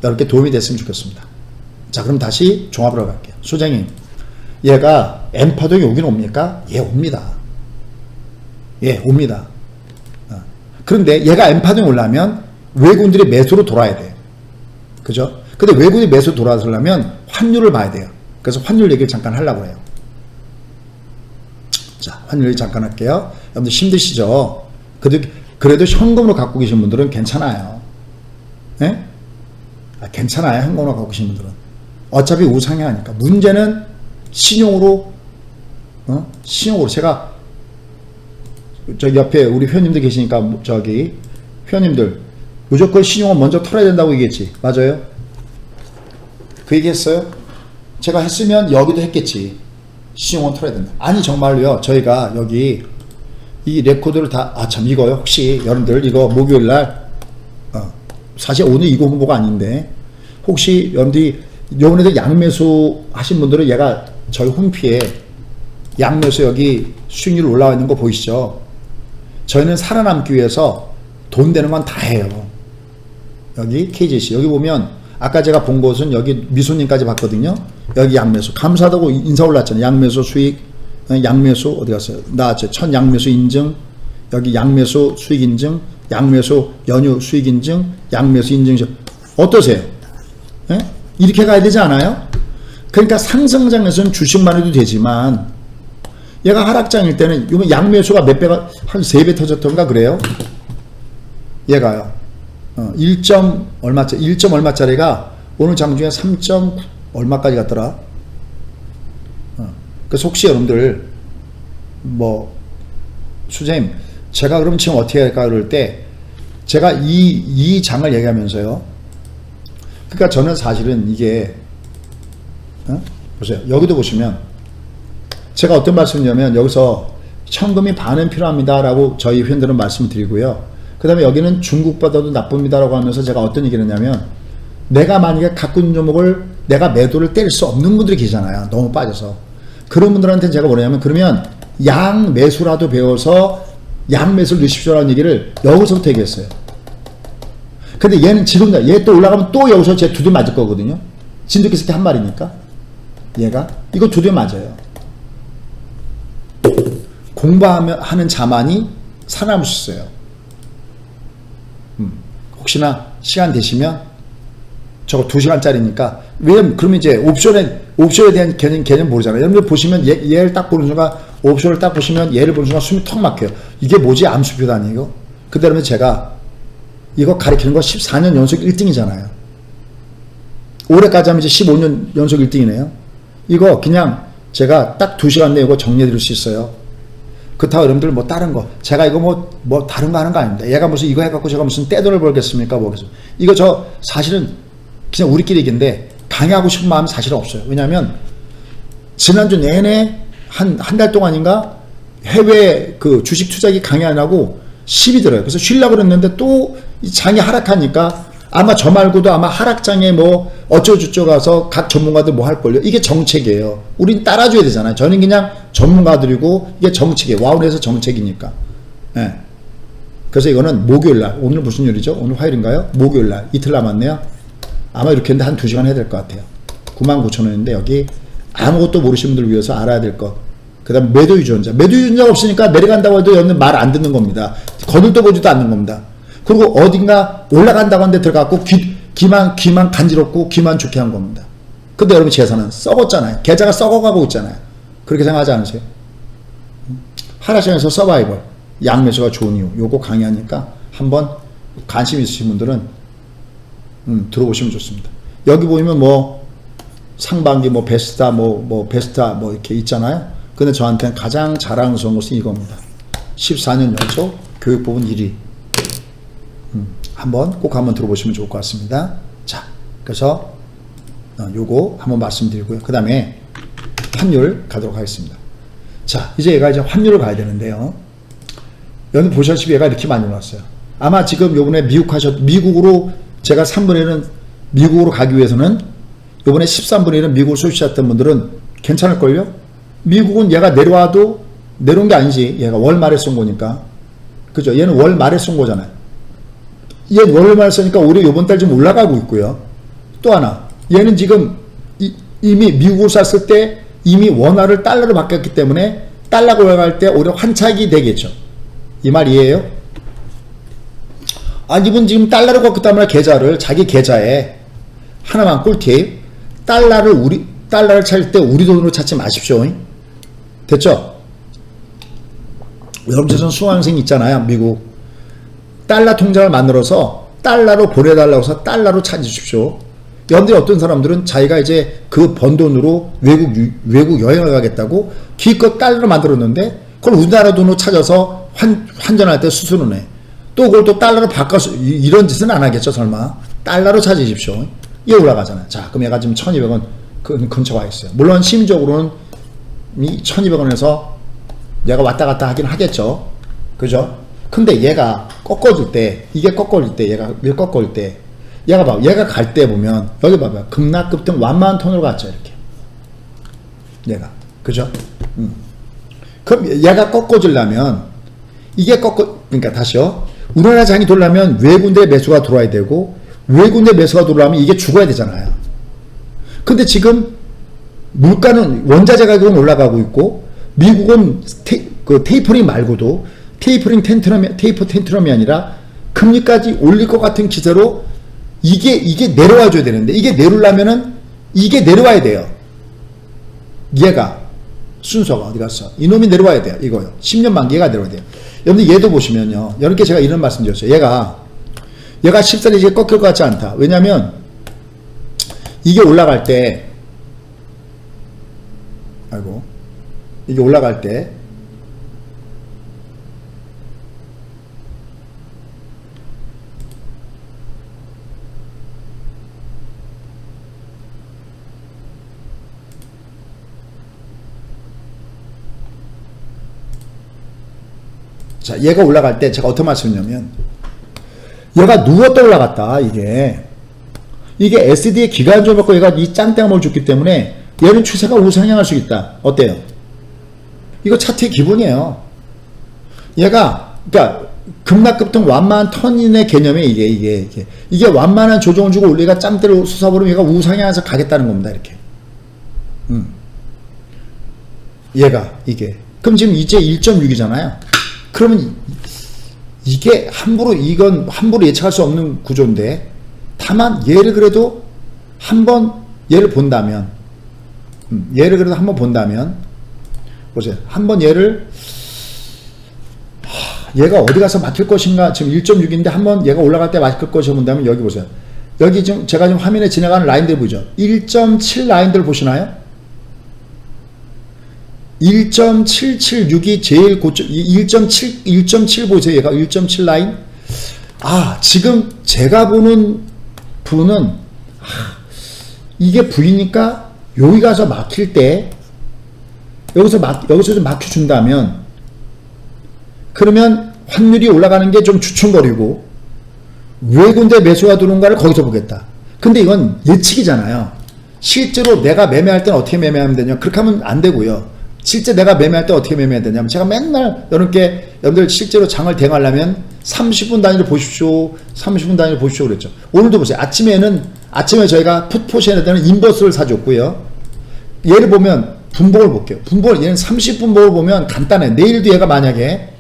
[SPEAKER 1] 여러분께 도움이 됐으면 좋겠습니다. 자, 그럼 다시 종합으로 갈게요. 소장님, 얘가 엠파도 여기는 옵니까? 예, 옵니다. 예, 옵니다. 그런데 얘가 엠파동에 올라면 외국인들이 매수로 돌아야 돼요. 그죠? 근데 외국인이 매수 돌아서려면 환율을 봐야 돼요. 그래서 환율 얘기를 잠깐 하려고 해요. 자, 환율 얘기 잠깐 할게요. 여러분들 힘드시죠? 그래도 현금으로 갖고 계신 분들은 괜찮아요. 네? 괜찮아요. 현금으로 갖고 계신 분들은. 어차피 우상향하니까. 문제는 신용으로, 신용으로. 제가 저기 옆에 우리 회원님들 계시니까 저기 회원님들 무조건 신용은 먼저 털어야 된다고 얘기했지. 맞아요? 그 얘기했어요? 제가 했으면 여기도 했겠지. 신용은 털어야 된다. 아니 정말로요. 저희가 여기 이 레코드를 다 참 이거요. 혹시 여러분들 이거 목요일날 사실 오늘 이거 홍보가 아닌데 혹시 여러분들이 요번에도 양매수 하신 분들은 얘가 저희 홈피에 양매수 여기 수익률 올라와 있는 거 보이시죠? 저희는 살아남기 위해서 돈 되는 건 다 해요. 여기 KJC 여기 보면 아까 제가 본 곳은 여기 미소님까지 봤거든요. 여기 양매수 감사하다고 인사 올랐잖아요. 양매수 수익 양매수 어디 갔어요? 나왔죠. 첫 양매수 인증 여기 양매수 수익 인증 양매수 연휴 수익 인증 양매수 인증 어떠세요? 예? 이렇게 가야 되지 않아요? 그러니까 상승장에서는 주식만 해도 되지만 얘가 하락장일 때는 이번 양매수가 몇 배가 한 3배 터졌던가 그래요. 얘가요. 1점 얼마짜리 1점 얼마짜리가 오늘 장중에 3점 얼마까지 갔더라. 그래서 혹시 여러분들 뭐 수재님 제가 그럼 지금 어떻게 할까 그럴 때 제가 이 장을 얘기하면서요. 그러니까 저는 사실은 이게 보세요. 여기도 보시면 제가 어떤 말씀이냐면 여기서 현금이 반은 필요합니다 라고 저희 회원들은 말씀을 드리고요. 그 다음에 여기는 중국보다도 나쁩니다 라고 하면서 제가 어떤 얘기를 했냐면 내가 만약에 갖고 있는 종목을 내가 매도를 때릴 수 없는 분들이 계시잖아요. 너무 빠져서. 그런 분들한테 제가 뭐냐면 그러면 양매수라도 배워서 양매수를 넣으십시오라는 얘기를 여기서부터 얘기했어요. 근데 얘는 지금 얘 또 올라가면 또 여기서 제 두대 맞을 거거든요. 진돗개 새끼 한 마리니까 얘가 이거 두대 맞아요. 공부하는 자만이 살아남을 수 있어요. 혹시나 시간 되시면 저거 2시간짜리니까 왜냐면 그러면 이제 옵션에 대한 개념 모르잖아요. 여러분들 보시면 얘를 딱 보는 순간 옵션을 딱 보시면 얘를 보는 순간 숨이 턱 막혀요. 이게 뭐지? 암수표 다니고 그 다음에 제가 이거 가리키는 거 14년 연속 1등이잖아요. 올해까지 하면 이제 15년 연속 1등이네요. 이거 그냥 제가 딱 2시간 내에 이거 정리해 드릴 수 있어요. 그렇다고 여러분들 뭐 다른 거 제가 이거 뭐 다른 거 하는 거 아닙니다. 얘가 무슨 이거 해갖고 제가 무슨 떼돈을 벌겠습니까? 뭐겠습니까? 이거 저 사실은 그냥 우리끼리 얘기인데 강의하고 싶은 마음이 사실은 없어요. 왜냐하면 지난주 내내 한 달 동안인가 해외 그 주식 투자기 강의 안 하고 10이 들어요. 그래서 쉬려고 그랬는데 또 장이 하락하니까 아마 저 말고도 아마 하락장에 뭐 어쩌고저쩌고 가서 각 전문가들 뭐 할걸요. 이게 정책이에요. 우린 따라줘야 되잖아요. 저는 그냥 전문가들이고 이게 정책이에요. 와운에서 정책이니까. 네. 그래서 이거는 목요일날 오늘 무슨 요일이죠? 오늘 화요일인가요? 목요일날 이틀 남았네요. 아마 이렇게 했는데 한 2시간 해야 될 것 같아요. 99,000원인데 여기 아무것도 모르시는 분들 위해서 알아야 될 것. 그 다음 매도 유전자. 매도 유전자가 없으니까 내려간다고 해도 여기는 말 안 듣는 겁니다. 거들떠 보지도 않는 겁니다. 그리고 어딘가 올라간다고 하는데 들어가고 귀만 간지럽고 귀만 좋게 한 겁니다. 근데 여러분 재산은 썩었잖아요. 계좌가 썩어가고 있잖아요. 그렇게 생각하지 않으세요? 하락장에서 서바이벌 양매수가 좋은 이유 요거 강의하니까 한번 관심 있으신 분들은 들어보시면 좋습니다. 여기 보이면 뭐 상반기 뭐 베스타 뭐 베스타 뭐 이렇게 있잖아요. 근데 저한테는 가장 자랑스러운 것은 이겁니다. 14년 연속 교육 부분 1위. 꼭 한번 들어보시면 좋을 것 같습니다. 자, 그래서 요거 한번 말씀드리고요. 그 다음에 환율 가도록 하겠습니다. 자, 이제 얘가 이제 환율을 가야 되는데요. 여기 보시다시피 얘가 이렇게 많이 올랐어요. 아마 지금 요번에 미국으로 제가 3분의 1은 미국으로 가기 위해서는 요번에 13분의 1은 미국을 쏘시셨던 분들은 괜찮을걸요? 미국은 얘가 내려와도 내려온 게 아니지. 얘가 월 말에 쏜 거니까. 그죠? 얘는 월 말에 쏜 거잖아요. 얘는 월 말에 쏘니까 오히려 요번 달 좀 올라가고 있고요. 또 하나. 얘는 지금 이미 미국을 쐈을 때 이미 원화를 달러로 바뀌었기 때문에 달러가 올라갈 때 오히려 환착이 되겠죠. 이 말 이해해요? 아, 이분 지금 달러로 바꿨다면 계좌를 자기 계좌에 하나만 꿀팁. 달러를 찾을 때 우리 돈으로 찾지 마십시오. 됐죠? 여러분께서는 수강생 있잖아요. 미국. 달러 통장을 만들어서 달러로 보내달라고 해서 달러로 찾으십시오. 여러분들이 어떤 사람들은 자기가 이제 그 번 돈으로 외국 여행을 가겠다고 기껏 달러로 만들었는데 그걸 우리나라 돈으로 찾아서 환전할 때 수수료 내. 또 그걸 또 달러로 바꿔서 이런 짓은 안 하겠죠, 설마. 달러로 찾으십시오. 이게 올라가잖아요. 자, 그럼 얘가 지금 1200원 근처 와 있어요. 물론 심리적으로는 이 1200원에서 얘가 왔다 갔다 하긴 하겠죠. 그죠? 근데 얘가 꺾어질 때, 이게 꺾어질 때, 얘가 꺾어질 때, 얘가 봐, 얘가 갈 때 보면, 여기 봐봐요. 급락급등 완만한 톤으로 갔죠, 이렇게. 얘가. 그죠? 그럼 얘가 꺾어지려면, 그러니까 다시요. 우리나라 장이 돌려면 외군대 매수가 들어와야 되고, 외군대 매수가 들어오면 이게 죽어야 되잖아요. 근데 지금 물가는 원자재 가격은 올라가고 있고 미국은 테이퍼링 말고도 테이퍼 텐트럼이 아니라 금리까지 올릴 것 같은 기세로 이게 내려와 줘야 되는데 이게 내려오려면은 이게 내려와야 돼요. 얘가 순서가 어디 갔어? 이놈이 내려와야 돼요. 이거요. 10년 만기가 내려와야 돼요. 여러분들 얘도 보시면요. 이렇게 제가 이런 말씀 드렸어요. 얘가 쉽사리 이제 꺾일 것 같지 않다. 왜냐면 이게 올라갈 때 이게 올라갈 때 자, 얘가 올라갈 때 제가 어떤 말씀이냐면 얘가 누웠다 올라갔다. 이게 SD의 기간적으로 받고 얘가 이 짱땡함을 줬기 때문에 얘는 추세가 우상향할 수 있다. 어때요? 이거 차트의 기본이에요. 얘가 그러니까 급락급등 완만한 턴인의 개념이 이게 완만한 조정을 주고 우리가 짱대로 솟아버리면 얘가 우상향해서 가겠다는 겁니다. 이렇게. 얘가 그럼 지금 이제 1.6이잖아요. 그러면 이건 함부로 예측할 수 없는 구조인데 다만 얘를 그래도 한번 얘를 본다면 보세요. 한번 얘를 얘가 어디 가서 막힐 것인가. 지금 1.6인데 한번 얘가 올라갈 때 막힐 것인가 본다면 여기 보세요. 여기 지금 제가 지금 화면에 지나가는 라인들 보죠. 1.7 라인들 보시나요? 1.776이 제일 고점, 1.7 보세요. 얘가 1.7 라인. 지금 제가 보는 부는 이게 V니까 여기 가서 막힐 때 여기서 좀 막혀준다면 그러면 환율이 올라가는 게 좀 주춤거리고 외군대 매수가 들어온가를 거기서 보겠다. 근데 이건 예측이잖아요. 실제로 내가 매매할 때는 어떻게 매매하면 되냐? 그렇게 하면 안 되고요. 실제 내가 매매할 때 어떻게 매매해야 되냐면 제가 맨날 여러분들 실제로 장을 대응하려면 30분 단위로 보십시오. 30분 단위로 보십시오 그랬죠. 오늘도 보세요. 아침에 저희가 풋포션에 대한 인버스를 사줬고요. 얘를 보면 분봉을 볼게요. 얘는 30분봉을 보면 간단해. 내일도 얘가 만약에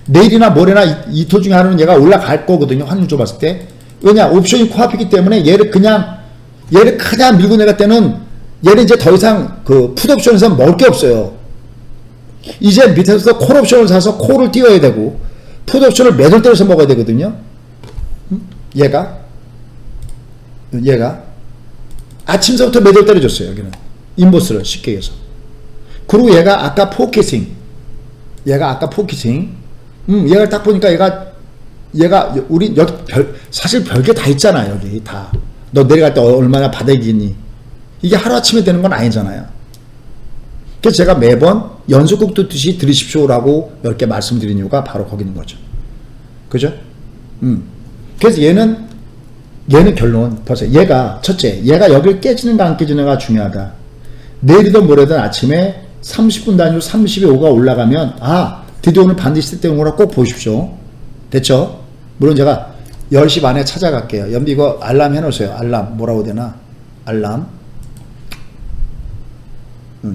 [SPEAKER 1] 내일이나 모레나 이토 중에 하루는 얘가 올라갈 거거든요. 환율 좁았을 때. 왜냐? 옵션이 코앞이기 때문에 얘를 그냥 밀고 내갈 때는 얘는 이제 더 이상 그 풋옵션에서 먹을 게 없어요. 이제 밑에서 콜옵션을 사서 콜을 띄워야 되고 풋옵션을 매도대에서 먹어야 되거든요. 얘가 아침서부터 매도를 때려줬어요. 여기는 인버스를 쉽게 해서. 그리고 얘가 아까 포켓싱 얘가 딱 보니까 얘가 우리 여기 사실 별게 다 있잖아요. 여기 다 너 내려갈 때 얼마나 바닥이니 이게 하루아침에 되는 건 아니잖아요. 그래서 제가 매번 연속극 듣듯이 들으십시오라고 이렇게 말씀드린 이유가 바로 거기 있는 거죠. 그죠? 그래서 얘는 결론 벌써 얘가 첫째 얘가 여기를 깨지는가 안 깨지는가 중요하다. 내일이든 모레든 아침에 30분 단위로 32.5가 올라가면 드디어 오늘 반드시 때문에 꼭 보십시오. 됐죠? 물론 제가 10시 반에 찾아갈게요. 여러분들 이거 알람 해놓으세요. 알람 뭐라고 되나? 알람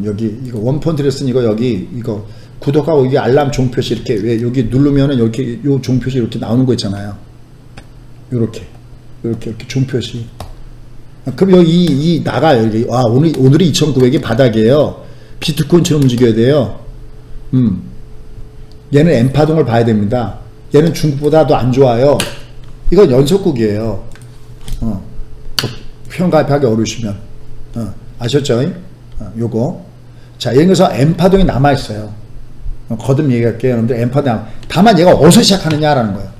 [SPEAKER 1] 여기 이거 원폰트를 쓴 이거 여기 이거 구독하고 이게 알람 종표시 이렇게 왜 여기 누르면은 이렇게 요 종표시 이렇게 나오는 거 있잖아요. 이렇게 종표시. 그럼 여기 이 나가요. 여기 오늘이 2,900이 바닥이에요. 비트코인처럼 움직여야 돼요. 얘는 엠파동을 봐야 됩니다. 얘는 중국보다도 안 좋아요. 이건 연속국이에요. 회원 가입하기 어려우시면 아셨죠? 요거 자 여기서 엠파동이 남아있어요. 거듭 얘기할게요. 여러분들 엠파동 다만 얘가 어디서 시작하느냐라는 거예요.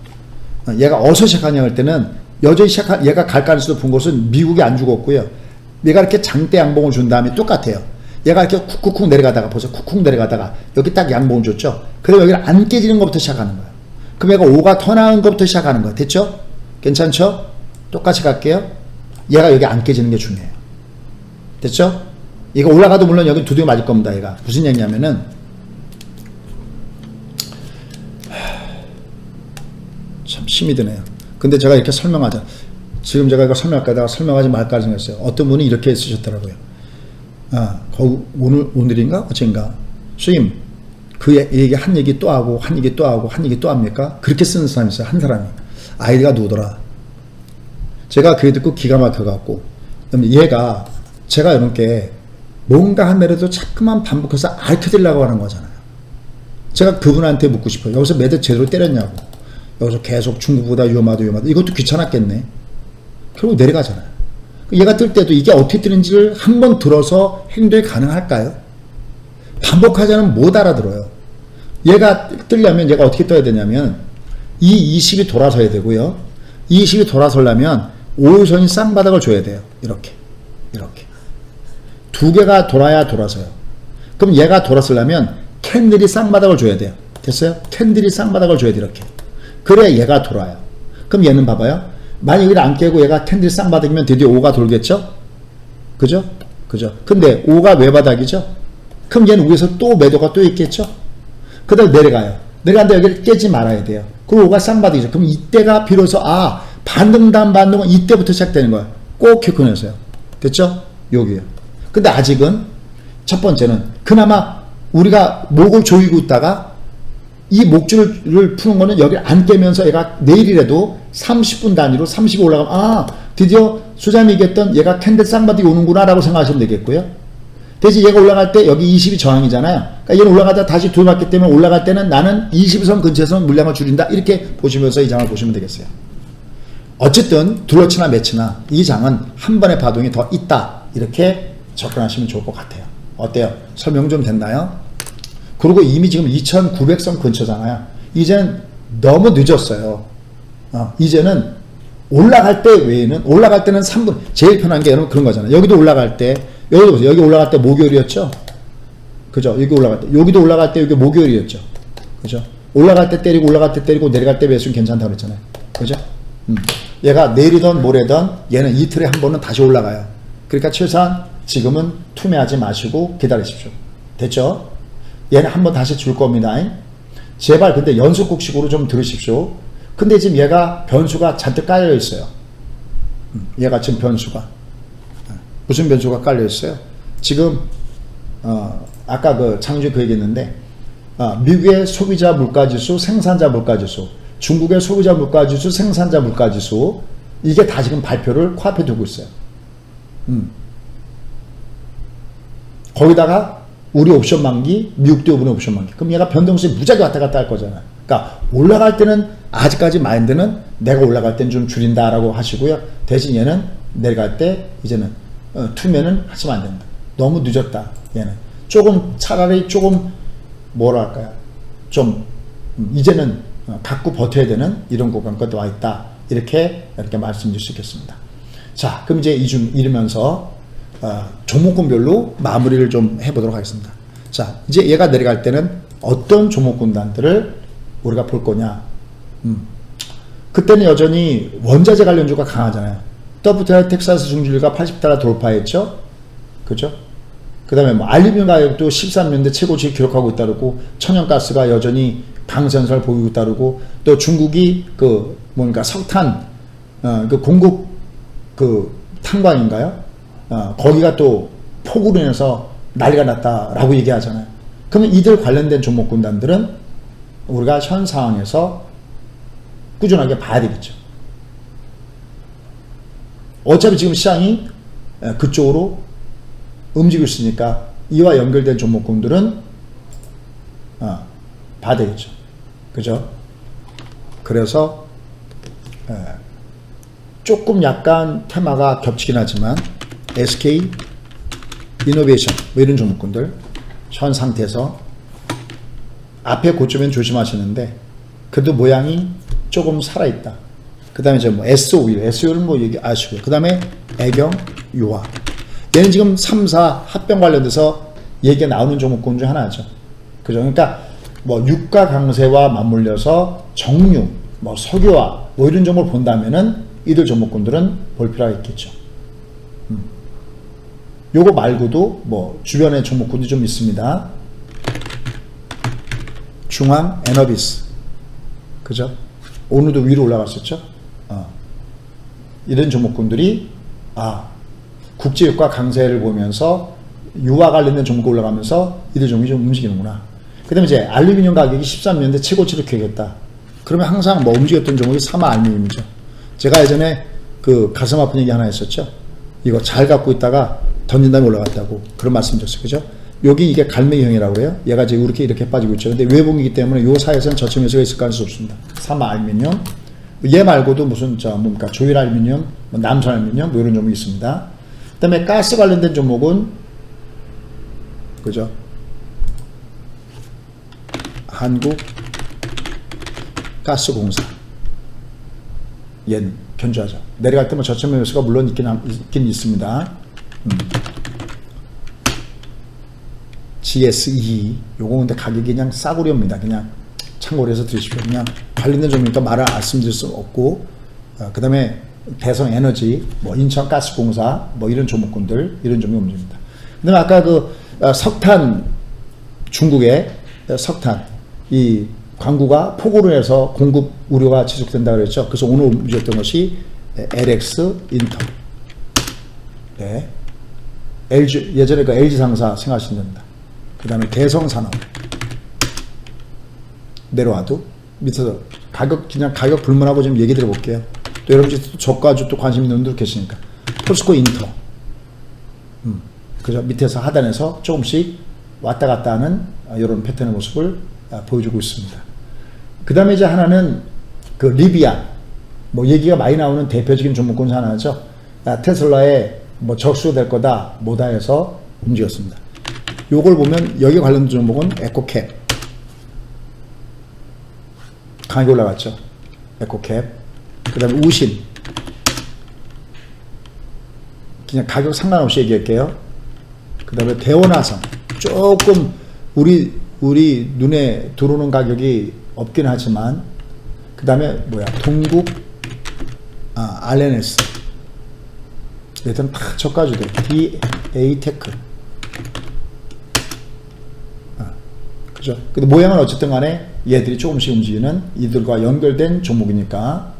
[SPEAKER 1] 얘가 어디서 시작하냐 할 때는 여전히 얘가 갈 가능성도 본 것은 미국이 안 죽었고요. 얘가 이렇게 장대 양봉을 준 다음에 똑같아요. 얘가 이렇게 쿡쿡 내려가다가 벌써 쿡쿡 내려가다가 여기 딱 양봉을 줬죠. 그럼 여기를 안 깨지는 것부터 시작하는 거예요. 그럼 얘가 5가 더 나은 것부터 시작하는 거예요. 됐죠? 괜찮죠? 똑같이 갈게요. 얘가 여기 안 깨지는 게 중요해요. 됐죠? 이거 올라가도 물론 여기 두드려 맞을 겁니다. 얘가 무슨 얘기냐면은 참 힘이 드네요. 근데 제가 이렇게 설명하자. 지금 제가 이거 설명할까 설명하지 말까 생각했어요. 어떤 분이 이렇게 쓰셨더라고요. 오늘인가? 어젠가? 수임, 그 얘기 한 얘기 또 하고, 한 얘기 또 하고, 한 얘기 또 합니까? 그렇게 쓰는 사람이 있어요. 한 사람이. 아이디가 누구더라? 제가 그 듣고 기가 막혀갖고, 얘가, 제가 이렇게 뭔가 한 매라도 자꾸만 반복해서 앓혀들려고 하는 거잖아요. 제가 그분한테 묻고 싶어요. 여기서 매듭 제대로 때렸냐고. 여기서 계속 중국보다 위험하다. 이것도 귀찮았겠네. 결국 내려가잖아요. 얘가 뜰 때도 이게 어떻게 뜨는지를 한번 들어서 행동이 가능할까요? 반복하자면 못 알아들어요. 얘가 뜨려면 얘가 어떻게 떠야 되냐면 이 20이 돌아서야 되고요. 이 20이 돌아서려면 5호선이 쌍바닥을 줘야 돼요. 이렇게 두 개가 돌아서요. 그럼 얘가 돌아서려면 캔들이 쌍바닥을 줘야 돼요. 됐어요? 캔들이 쌍바닥을 줘야 돼. 이렇게 그래야 얘가 돌아요. 그럼 얘는 봐봐요. 만약 여기를 안 깨고 얘가 캔들이 쌍바닥이면 드디어 5가 돌겠죠? 그죠? 근데 5가 외바닥이죠? 그럼 얘는 위에서 또 매도가 또 있겠죠? 그 다음에 내려가요. 내려간다 여기를 깨지 말아야 돼요. 그럼 5가 쌍바닥이죠. 그럼 이때가 비로소 반등은 이때부터 시작되는 거예요. 꼭 기억해놓으세요. 됐죠? 여기요. 근데 아직은 첫 번째는 그나마 우리가 목을 조이고 있다가 이 목줄을 푸는 거는 여기 안 깨면서 얘가 내일이라도 30분 단위로 30이 올라가면 드디어 수장이 얘기했던 얘가 캔들 쌍바닥이 오는구나 라고 생각하시면 되겠고요. 대신 얘가 올라갈 때 여기 20이 저항이잖아요. 그러니까 얘는 올라가다 다시 돌아갔기 때문에 올라갈 때는 나는 20선 근처에서 물량을 줄인다 이렇게 보시면서 이 장을 보시면 되겠어요. 어쨌든 둘러치나 매치나 이 장은 한 번의 파동이 더 있다 이렇게 접근하시면 좋을 것 같아요. 어때요? 설명 좀 됐나요? 그리고 이미 지금 2900선 근처잖아요. 이제는 너무 늦었어요. 이제는 올라갈 때 외에는 올라갈 때는 3분 제일 편한 게 여러분 그런 거잖아요. 여기도 올라갈 때 여기도 보세요. 여기 올라갈 때 목요일이었죠. 그죠? 여기 올라갈 때 여기도 올라갈 때 여기 목요일이었죠. 그죠? 올라갈 때 때리고 올라갈 때 때리고 내려갈 때 매수는 괜찮다고 그랬잖아요. 그죠? 얘가 내리던 모레던 얘는 이틀에 한 번은 다시 올라가요. 그러니까 최소한 지금은 투매하지 마시고 기다리십시오. 됐죠? 얘는 한번 다시 줄 겁니다. 제발 근데 연속국식으로 좀 들으십시오. 근데 지금 얘가 변수가 잔뜩 깔려 있어요. 얘가 지금 변수가 무슨 변수가 깔려 있어요? 지금 아까 그 창주에 그 얘기했는데 미국의 소비자 물가지수, 생산자 물가지수, 중국의 소비자 물가지수, 생산자 물가지수 이게 다 지금 발표를 코앞에 두고 있어요. 거기다가 우리 옵션 만기, 미국도 이번에 옵션 만기. 그럼 얘가 변동성이 무지하게 왔다 갔다 할 거잖아. 그러니까 올라갈 때는 아직까지 마인드는 내가 올라갈 때는 좀 줄인다라고 하시고요. 대신 얘는 내려갈 때 이제는 투매는 하시면 안 된다. 너무 늦었다. 얘는 조금 차라리 조금 뭐랄까요? 좀 이제는 갖고 버텨야 되는 이런 구간까지 와 있다. 이렇게 말씀드릴 수 있겠습니다. 자, 그럼 이제 이러면서 종목군별로 마무리를 좀 해보도록 하겠습니다. 자, 이제 얘가 내려갈 때는 어떤 종목군단들을 우리가 볼 거냐. 그때는 여전히 원자재 관련주가 강하잖아요. WTI 텍사스 중진유가 80달러 돌파했죠. 그죠? 그 다음에 뭐 알루미늄 가격도 13년대 최고치 기록하고 있다고, 천연가스가 여전히 강세현상을 보이고 있다고, 또 중국이 그 뭔가 석탄 그 공급 그 탄광인가요? 거기가 또 폭우로 인해서 난리가 났다라고 얘기하잖아요. 그러면 이들 관련된 종목군단들은 우리가 현 상황에서 꾸준하게 봐야 되겠죠. 어차피 지금 시장이 그쪽으로 움직이고 있으니까 이와 연결된 종목군들은 봐야 되겠죠. 그죠? 그래서 조금 약간 테마가 겹치긴 하지만 SK 이노베이션 뭐 이런 종목군들 현 상태에서 앞에 고점엔 조심하시는데 그래도 모양이 조금 살아있다. 그 다음에 이제 뭐 SO일은 뭐 얘기 아시고요. 그 다음에 애경, 유화. 얘는 지금 3사 합병 관련돼서 얘기가 나오는 종목군 중 하나죠. 그죠? 그러니까 뭐 유가 강세와 맞물려서 정유, 뭐 석유화, 뭐 이런 종목을 본다면은 이들 종목군들은 볼 필요가 있겠죠. 요거 말고도 뭐 주변에 종목군이 좀 있습니다. 중앙 에너비스. 그죠? 오늘도 위로 올라갔었죠? 이런 종목군들이, 국제유가 강세를 보면서 유화 관련된 종목이 올라가면서 이들 종목이 좀 움직이는구나. 그 다음에 이제 알루미늄 가격이 13년대 최고치를 기록했다. 그러면 항상 뭐 움직였던 종목이 사마 알루미늄이죠. 제가 예전에 그 가슴 아픈 얘기 하나 했었죠. 이거 잘 갖고 있다가 던진 다음에 올라갔다고 그런 말씀 드렸어요. 그죠? 여기 이게 갈매기형이라고 해요. 얘가 지금 이렇게 빠지고 있죠. 근데 외봉이기 때문에 요 사이에서는 저점 요소가 있을 가능성이 없습니다. 사마 알루미늄. 얘 말고도 무슨 뭡니까 조일 알루미늄, 뭐 남선 알루미늄 뭐 이런 종목이 있습니다. 그 다음에 가스 관련된 종목은 그죠? 한국가스공사. 얘는 견주하죠. 내려갈 때면 저점 요소가 물론 있긴 있습니다. GSE 요거 근데 가격이 그냥 싸구려입니다. 그냥 참고를 해서 들으십시오. 그냥 관련된 종목이니까 말을 말씀드릴 수 없고, 그 다음에 대성에너지, 뭐 인천가스공사, 뭐 이런 종목군들, 이런 종목이 움직입니다. 그 다음에 아까 그 석탄, 중국의 석탄, 이 광구가 폭우로 해서 공급 우려가 지속된다 그랬죠. 그래서 오늘 움직였던 것이 LX 인터. 네. LG, 예전에 그 LG 상사 생각하시면 됩니다. 그 다음에 대성산업. 내려와도 밑에서 그냥 가격 불문하고 좀 얘기 드려볼게요. 또 여러분들 또 저가주 또 관심 있는 분들 계시니까. 포스코 인터. 그죠? 밑에서 하단에서 조금씩 왔다 갔다 하는 이런 패턴의 모습을 보여주고 있습니다. 그 다음에 이제 하나는 그 리비안. 뭐 얘기가 많이 나오는 대표적인 종목군 하나죠. 테슬라에 뭐 적수될 거다, 뭐다 해서 움직였습니다. 요걸 보면 여기 관련된 종목은 에코캡. 강하게 올라갔죠. 에코캡. 그 다음에 우신. 그냥 가격 상관없이 얘기할게요. 그 다음에 대원화성. 조금 우리 눈에 들어오는 가격이 없긴 하지만, 그 다음에 동국, RNS. 일단 다 저가주들. DA테크. 그죠? 근데 모양은 어쨌든 간에 얘들이 조금씩 움직이는 이들과 연결된 종목이니까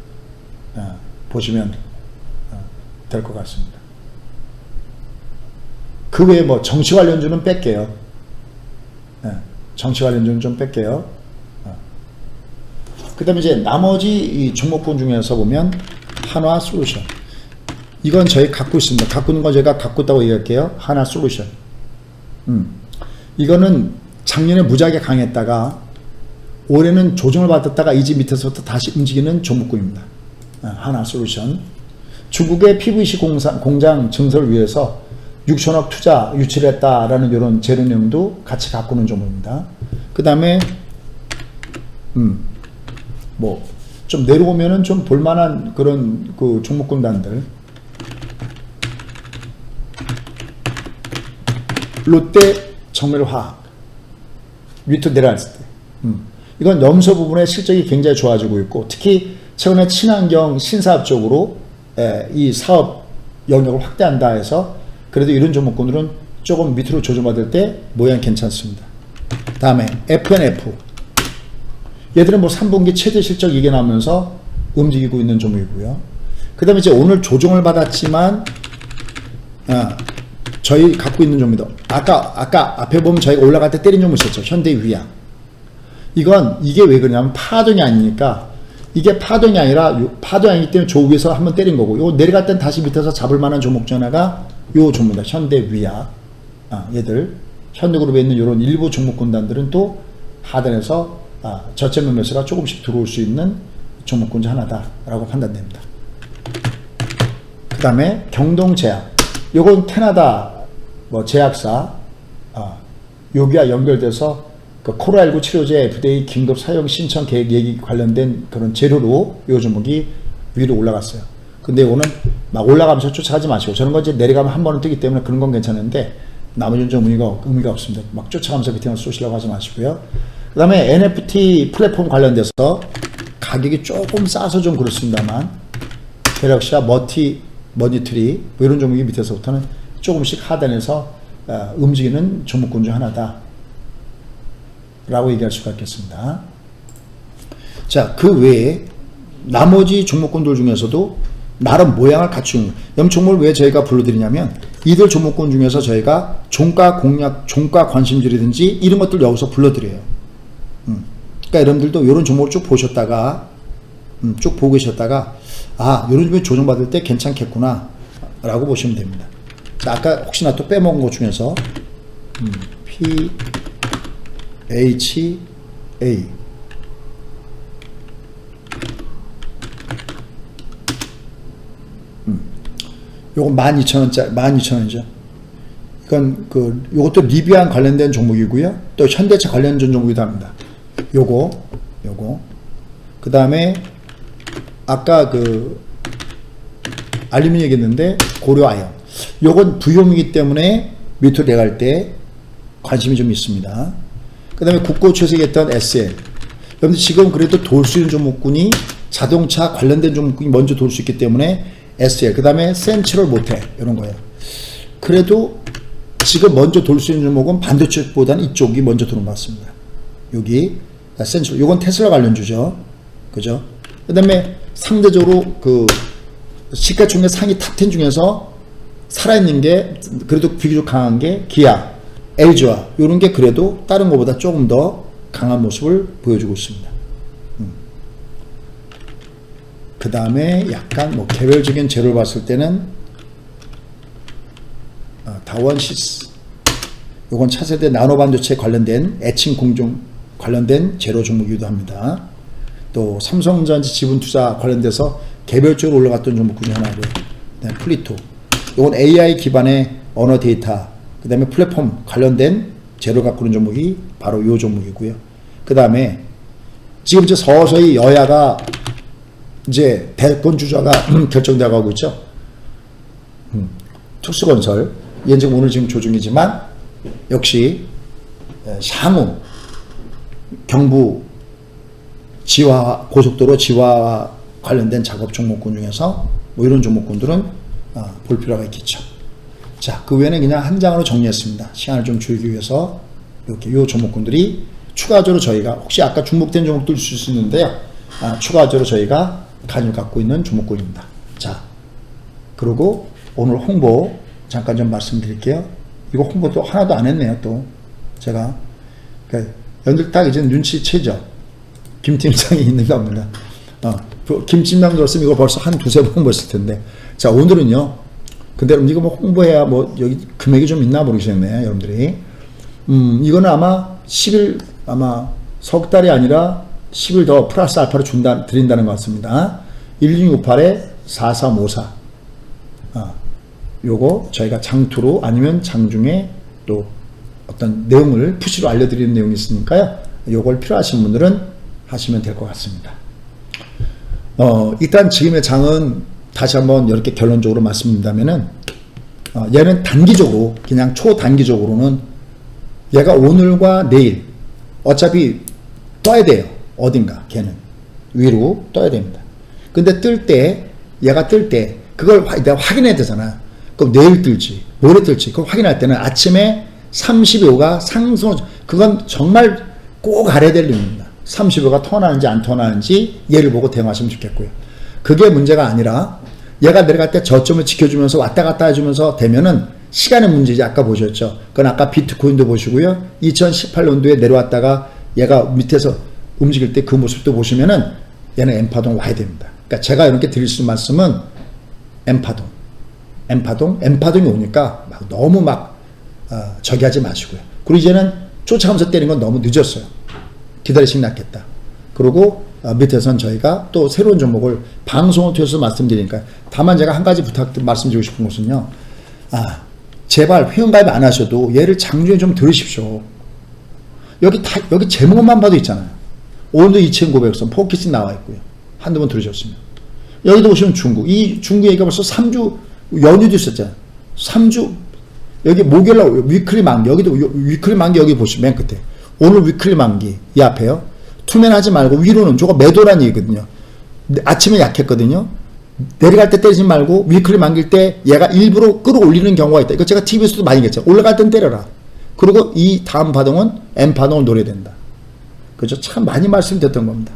[SPEAKER 1] 보시면 될 것 같습니다. 그 외에 뭐 정치 관련주는 뺄게요. 정치 관련주는 좀 뺄게요. 그 다음에 이제 나머지 이 종목군 중에서 보면 한화솔루션. 이건 저희 갖고 있습니다. 갖고 있는 건 제가 갖고 있다고 얘기할게요. 한화솔루션. 이거는 작년에 무지하게 강했다가 올해는 조정을 받았다가 이제 밑에서부터 다시 움직이는 종목군입니다. 한화솔루션. 중국의 PVC 공장 증설을 위해서 6천억 투자 유치를 했다라는 이런 재료 내용도 같이 갖고 있는 종목입니다. 그 다음에 뭐 좀 내려오면은 좀 볼만한 그런 그 종목군단들. 롯데 정밀화학. 밑으로 내려왔을 때. 이건 염소 부분의 실적이 굉장히 좋아지고 있고, 특히 최근에 친환경 신사업 쪽으로 이 사업 영역을 확대한다 해서 그래도 이런 종목군들은 조금 밑으로 조정받을 때 모양 괜찮습니다. 다음에 FNF. 얘들은 뭐 3분기 최대 실적 이게 나오면서 움직이고 있는 종목이고요. 그 다음에 이제 오늘 조정을 받았지만, 저희 갖고 있는 종목도 아까 앞에 보면 저희가 올라갈 때 때린 종목 있었죠. 현대위양. 이게 왜 그러냐면 파동이 아니니까, 이게 파동이 아니라 파동이 아니기 때문에 저 위에서 한번 때린 거고, 요 내려갈 땐 다시 밑에서 잡을 만한 종목 중 하나가 요 종목이다. 현대위양. 얘들 현대그룹에 있는 이런 일부 종목군단들은 또 하단에서 저점 매수가 조금씩 들어올 수 있는 종목군 중 하나다라고 판단됩니다. 그 다음에 경동제약. 요건 캐나다 제약사, 여기와 연결돼서 그 코로나19 치료제 FDA 긴급 사용 신청 계획 얘기 관련된 그런 재료로 요 종목이 위로 올라갔어요. 근데 이거는 막 올라가면서 쫓아가지 마시고, 저런 거 이제 내려가면 한 번은 뜨기 때문에 그런 건 괜찮은데, 나머지는 좀 의미가 없습니다. 막 쫓아가면서 밑에 쏘시려고 하지 마시고요. 그 다음에 NFT 플랫폼 관련돼서 가격이 조금 싸서 좀 그렇습니다만, 갤럭시와 머니트리 이런 종목이 밑에서부터는 조금씩 하단에서 움직이는 종목군 중 하나다 라고 얘기할 수가 있겠습니다. 자, 그 외에 나머지 종목군들 중에서도 나름 모양을 갖춘 종목을 왜 저희가 불러드리냐면, 이들 종목군 중에서 저희가 종가 공략, 종가 관심주라든지 이런 것들 여기서 불러드려요. 그러니까 여러분들도 이런 종목을 쭉 보셨다가 쭉 보고 계셨다가 이런 종목이 조정받을 때 괜찮겠구나 라고 보시면 됩니다. 자, 아까 혹시나 또 빼먹은 것 중에서 PHA 요거 12,000원짜리, 12,000원이죠. 이건 요것도 리비안 관련된 종목이고요. 또 현대차 관련된 종목이기도 합니다. 요거. 그 다음에 아까 알루미늄 얘기했는데 고려아연. 요건 부용이기 때문에 밑으로 내려갈 때 관심이 좀 있습니다. 그 다음에 국고초에서 얘기했던 SL. 여러분들 지금 그래도 돌 수 있는 종목군이 자동차 관련된 종목군이 먼저 돌 수 있기 때문에 SL, 그 다음에 센트럴 모텔, 이런 거예요. 그래도 지금 먼저 돌 수 있는 종목은 반도체보다는 이쪽이 먼저 들어온 것 같습니다. 여기, 센트럴, 요건 테슬라 관련주죠. 그죠? 그 다음에 상대적으로 시가총액 상위 탑10 중에서 살아있는 게, 그래도 비교적 강한 게 기아, LG와, 요런 게 그래도 다른 것보다 조금 더 강한 모습을 보여주고 있습니다. 그 다음에 약간 개별적인 재료를 봤을 때는 다원시스, 요건 차세대 나노반도체 관련된 애칭 공정 관련된 재료 종목이기도 합니다. 또 삼성전자 지분투자 관련돼서 개별적으로 올라갔던 종목 중에 하나고요. 그다음에 플리토, 요건 AI 기반의 언어 데이터, 그 다음에 플랫폼 관련된 재료 갖고 있는 종목이 바로 요 종목이고요. 그 다음에 지금 이제 서서히 여야가 이제 대권 주자가 결정되어 가고 있죠. 특수건설, 얘는 지금 오늘 지금 조중이지만 역시 향후 경부 지화, 고속도로 지화와 관련된 작업 종목군 중에서 이런 종목군들은 볼 필요가 있겠죠. 자, 그 외에는 그냥 한 장으로 정리했습니다. 시간을 좀 줄이기 위해서 이렇게 요 종목군들이 추가적으로 저희가 혹시 아까 중복된 종목들 있을 수 있는데요. 추가적으로 저희가 관심을 갖고 있는 종목군입니다. 자, 그리고 오늘 홍보 잠깐 좀 말씀드릴게요. 이거 홍보도 하나도 안 했네요. 또 제가 여러분들 딱 이제 눈치채죠. 김팀장이 있는가 없는가. 김팀장 들었으면 이거 벌써 한 두세 번 봤을 텐데. 자, 오늘은요. 근데 여러분 이거 홍보해야 여기 금액이 좀 있나 모르겠네요. 여러분들이. 이거는 아마 10일, 아마 석 달이 아니라 10일 더 플러스 알파로 드린다는 것 같습니다. 1668에 4354. 요거 저희가 장투로 아니면 장중에 또 어떤 내용을 푸시로 알려드리는 내용이 있으니까요. 요걸 필요하신 분들은 하시면 될 것 같습니다. 일단 지금의 장은 다시 한번 이렇게 결론적으로 말씀드린다면은, 얘는 단기적으로, 그냥 초단기적으로는 얘가 오늘과 내일, 어차피 떠야 돼요. 어딘가 걔는 위로 떠야 됩니다. 근데 뜰 때 얘가 뜰 때 그걸 내가 확인해야 되잖아. 그럼 내일 뜰지 모레 뜰지 그걸 확인할 때는 아침에 32호가 상승, 그건 정말 꼭 알아야 될 일입니다. 32호가 턴하는지 안 턴하는지 얘를 보고 대응하시면 좋겠고요. 그게 문제가 아니라 얘가 내려갈 때 저점을 지켜주면서 왔다 갔다 해주면서 되면은 시간의 문제지. 아까 보셨죠. 그건 아까 비트코인도 보시고요. 2018년도에 내려왔다가 얘가 밑에서 움직일 때 그 모습도 보시면은 얘는 M파동 와야 됩니다. 그러니까 제가 이렇게 드릴 수 있는 말씀은 M파동이 오니까 막 너무 저기 하지 마시고요. 그리고 이제는 쫓아가면서 때리는 건 너무 늦었어요. 기다리시는 게 낫겠다. 그리고 밑에선 저희가 또 새로운 종목을 방송을 통해서 말씀드리니까, 다만 제가 한 가지 말씀드리고 싶은 것은요. 제발 회원가입 안 하셔도 얘를 장중에 좀 들으십시오. 여기 제목만 봐도 있잖아요. 오늘도 2,900선 포켓이 나와 있고요. 한두 번 들으셨으면. 여기도 보시면 이 중국 얘기가 벌써 3주 연휴도 있었잖아요. 3주 여기 목요일날 위클리 만기, 여기도 위클리 만기 여기 보시면 맨 끝에 오늘 위클리 만기 이 앞에요. 투맨하지 말고 위로는 저거 매도란 얘기거든요. 아침에 약했거든요. 내려갈 때 때리지 말고 위클리 만길 때 얘가 일부러 끌어올리는 경우가 있다. 이거 제가 TV에서도 많이 얘기했죠. 올라갈 땐 때려라. 그리고 이 다음 파동은 M파동을 노려야 된다. 그죠? 참 많이 말씀드렸던 겁니다.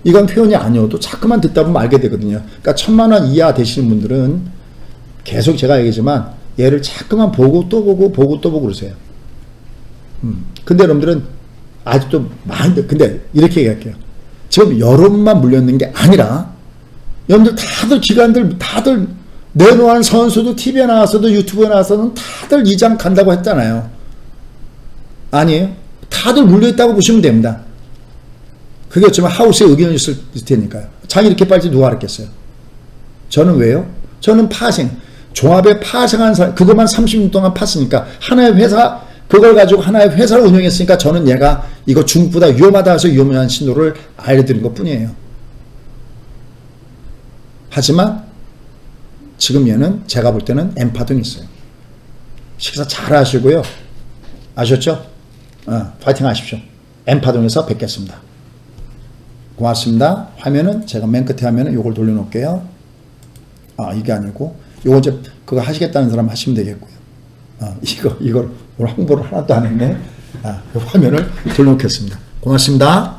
[SPEAKER 1] 이건 표현이 아니어도 자꾸만 듣다 보면 알게 되거든요. 그러니까 1,000만 원 이하 되시는 분들은 계속 제가 얘기지만 얘를 자꾸만 보고 또 보고 그러세요. 근데 여러분들은 아직도 많이, 근데 이렇게 얘기할게요. 지금 여론만 물렸는 게 아니라 여러분들 다들 내놓은 선수도 TV에 나와서도 유튜브에 나와서는 다들 이장 간다고 했잖아요. 아니에요? 다들 물려있다고 보시면 됩니다. 그게 어쩌면 하우스에 의견이 있을 테니까요. 장이 이렇게 빨리 누가 알았겠어요? 저는 왜요? 저는 종합에 파생한 사람, 그것만 30년 동안 팠으니까, 하나의 회사, 그걸 가지고 하나의 회사를 운영했으니까 저는 얘가 이거 중국보다 위험하다 해서 위험한 신호를 알려드린 것 뿐이에요. 하지만 지금 얘는 제가 볼 때는 M파동이 있어요. 식사 잘 하시고요. 아셨죠? 파이팅 하십시오. M파동에서 뵙겠습니다. 고맙습니다. 화면은 제가 맨 끝에 화면은 요걸 돌려놓을게요. 이게 아니고 요거 이제 그거 하시겠다는 사람 하시면 되겠고요. 이걸 오늘 홍보를 하나도 안 했네. 화면을 돌려놓겠습니다. 고맙습니다.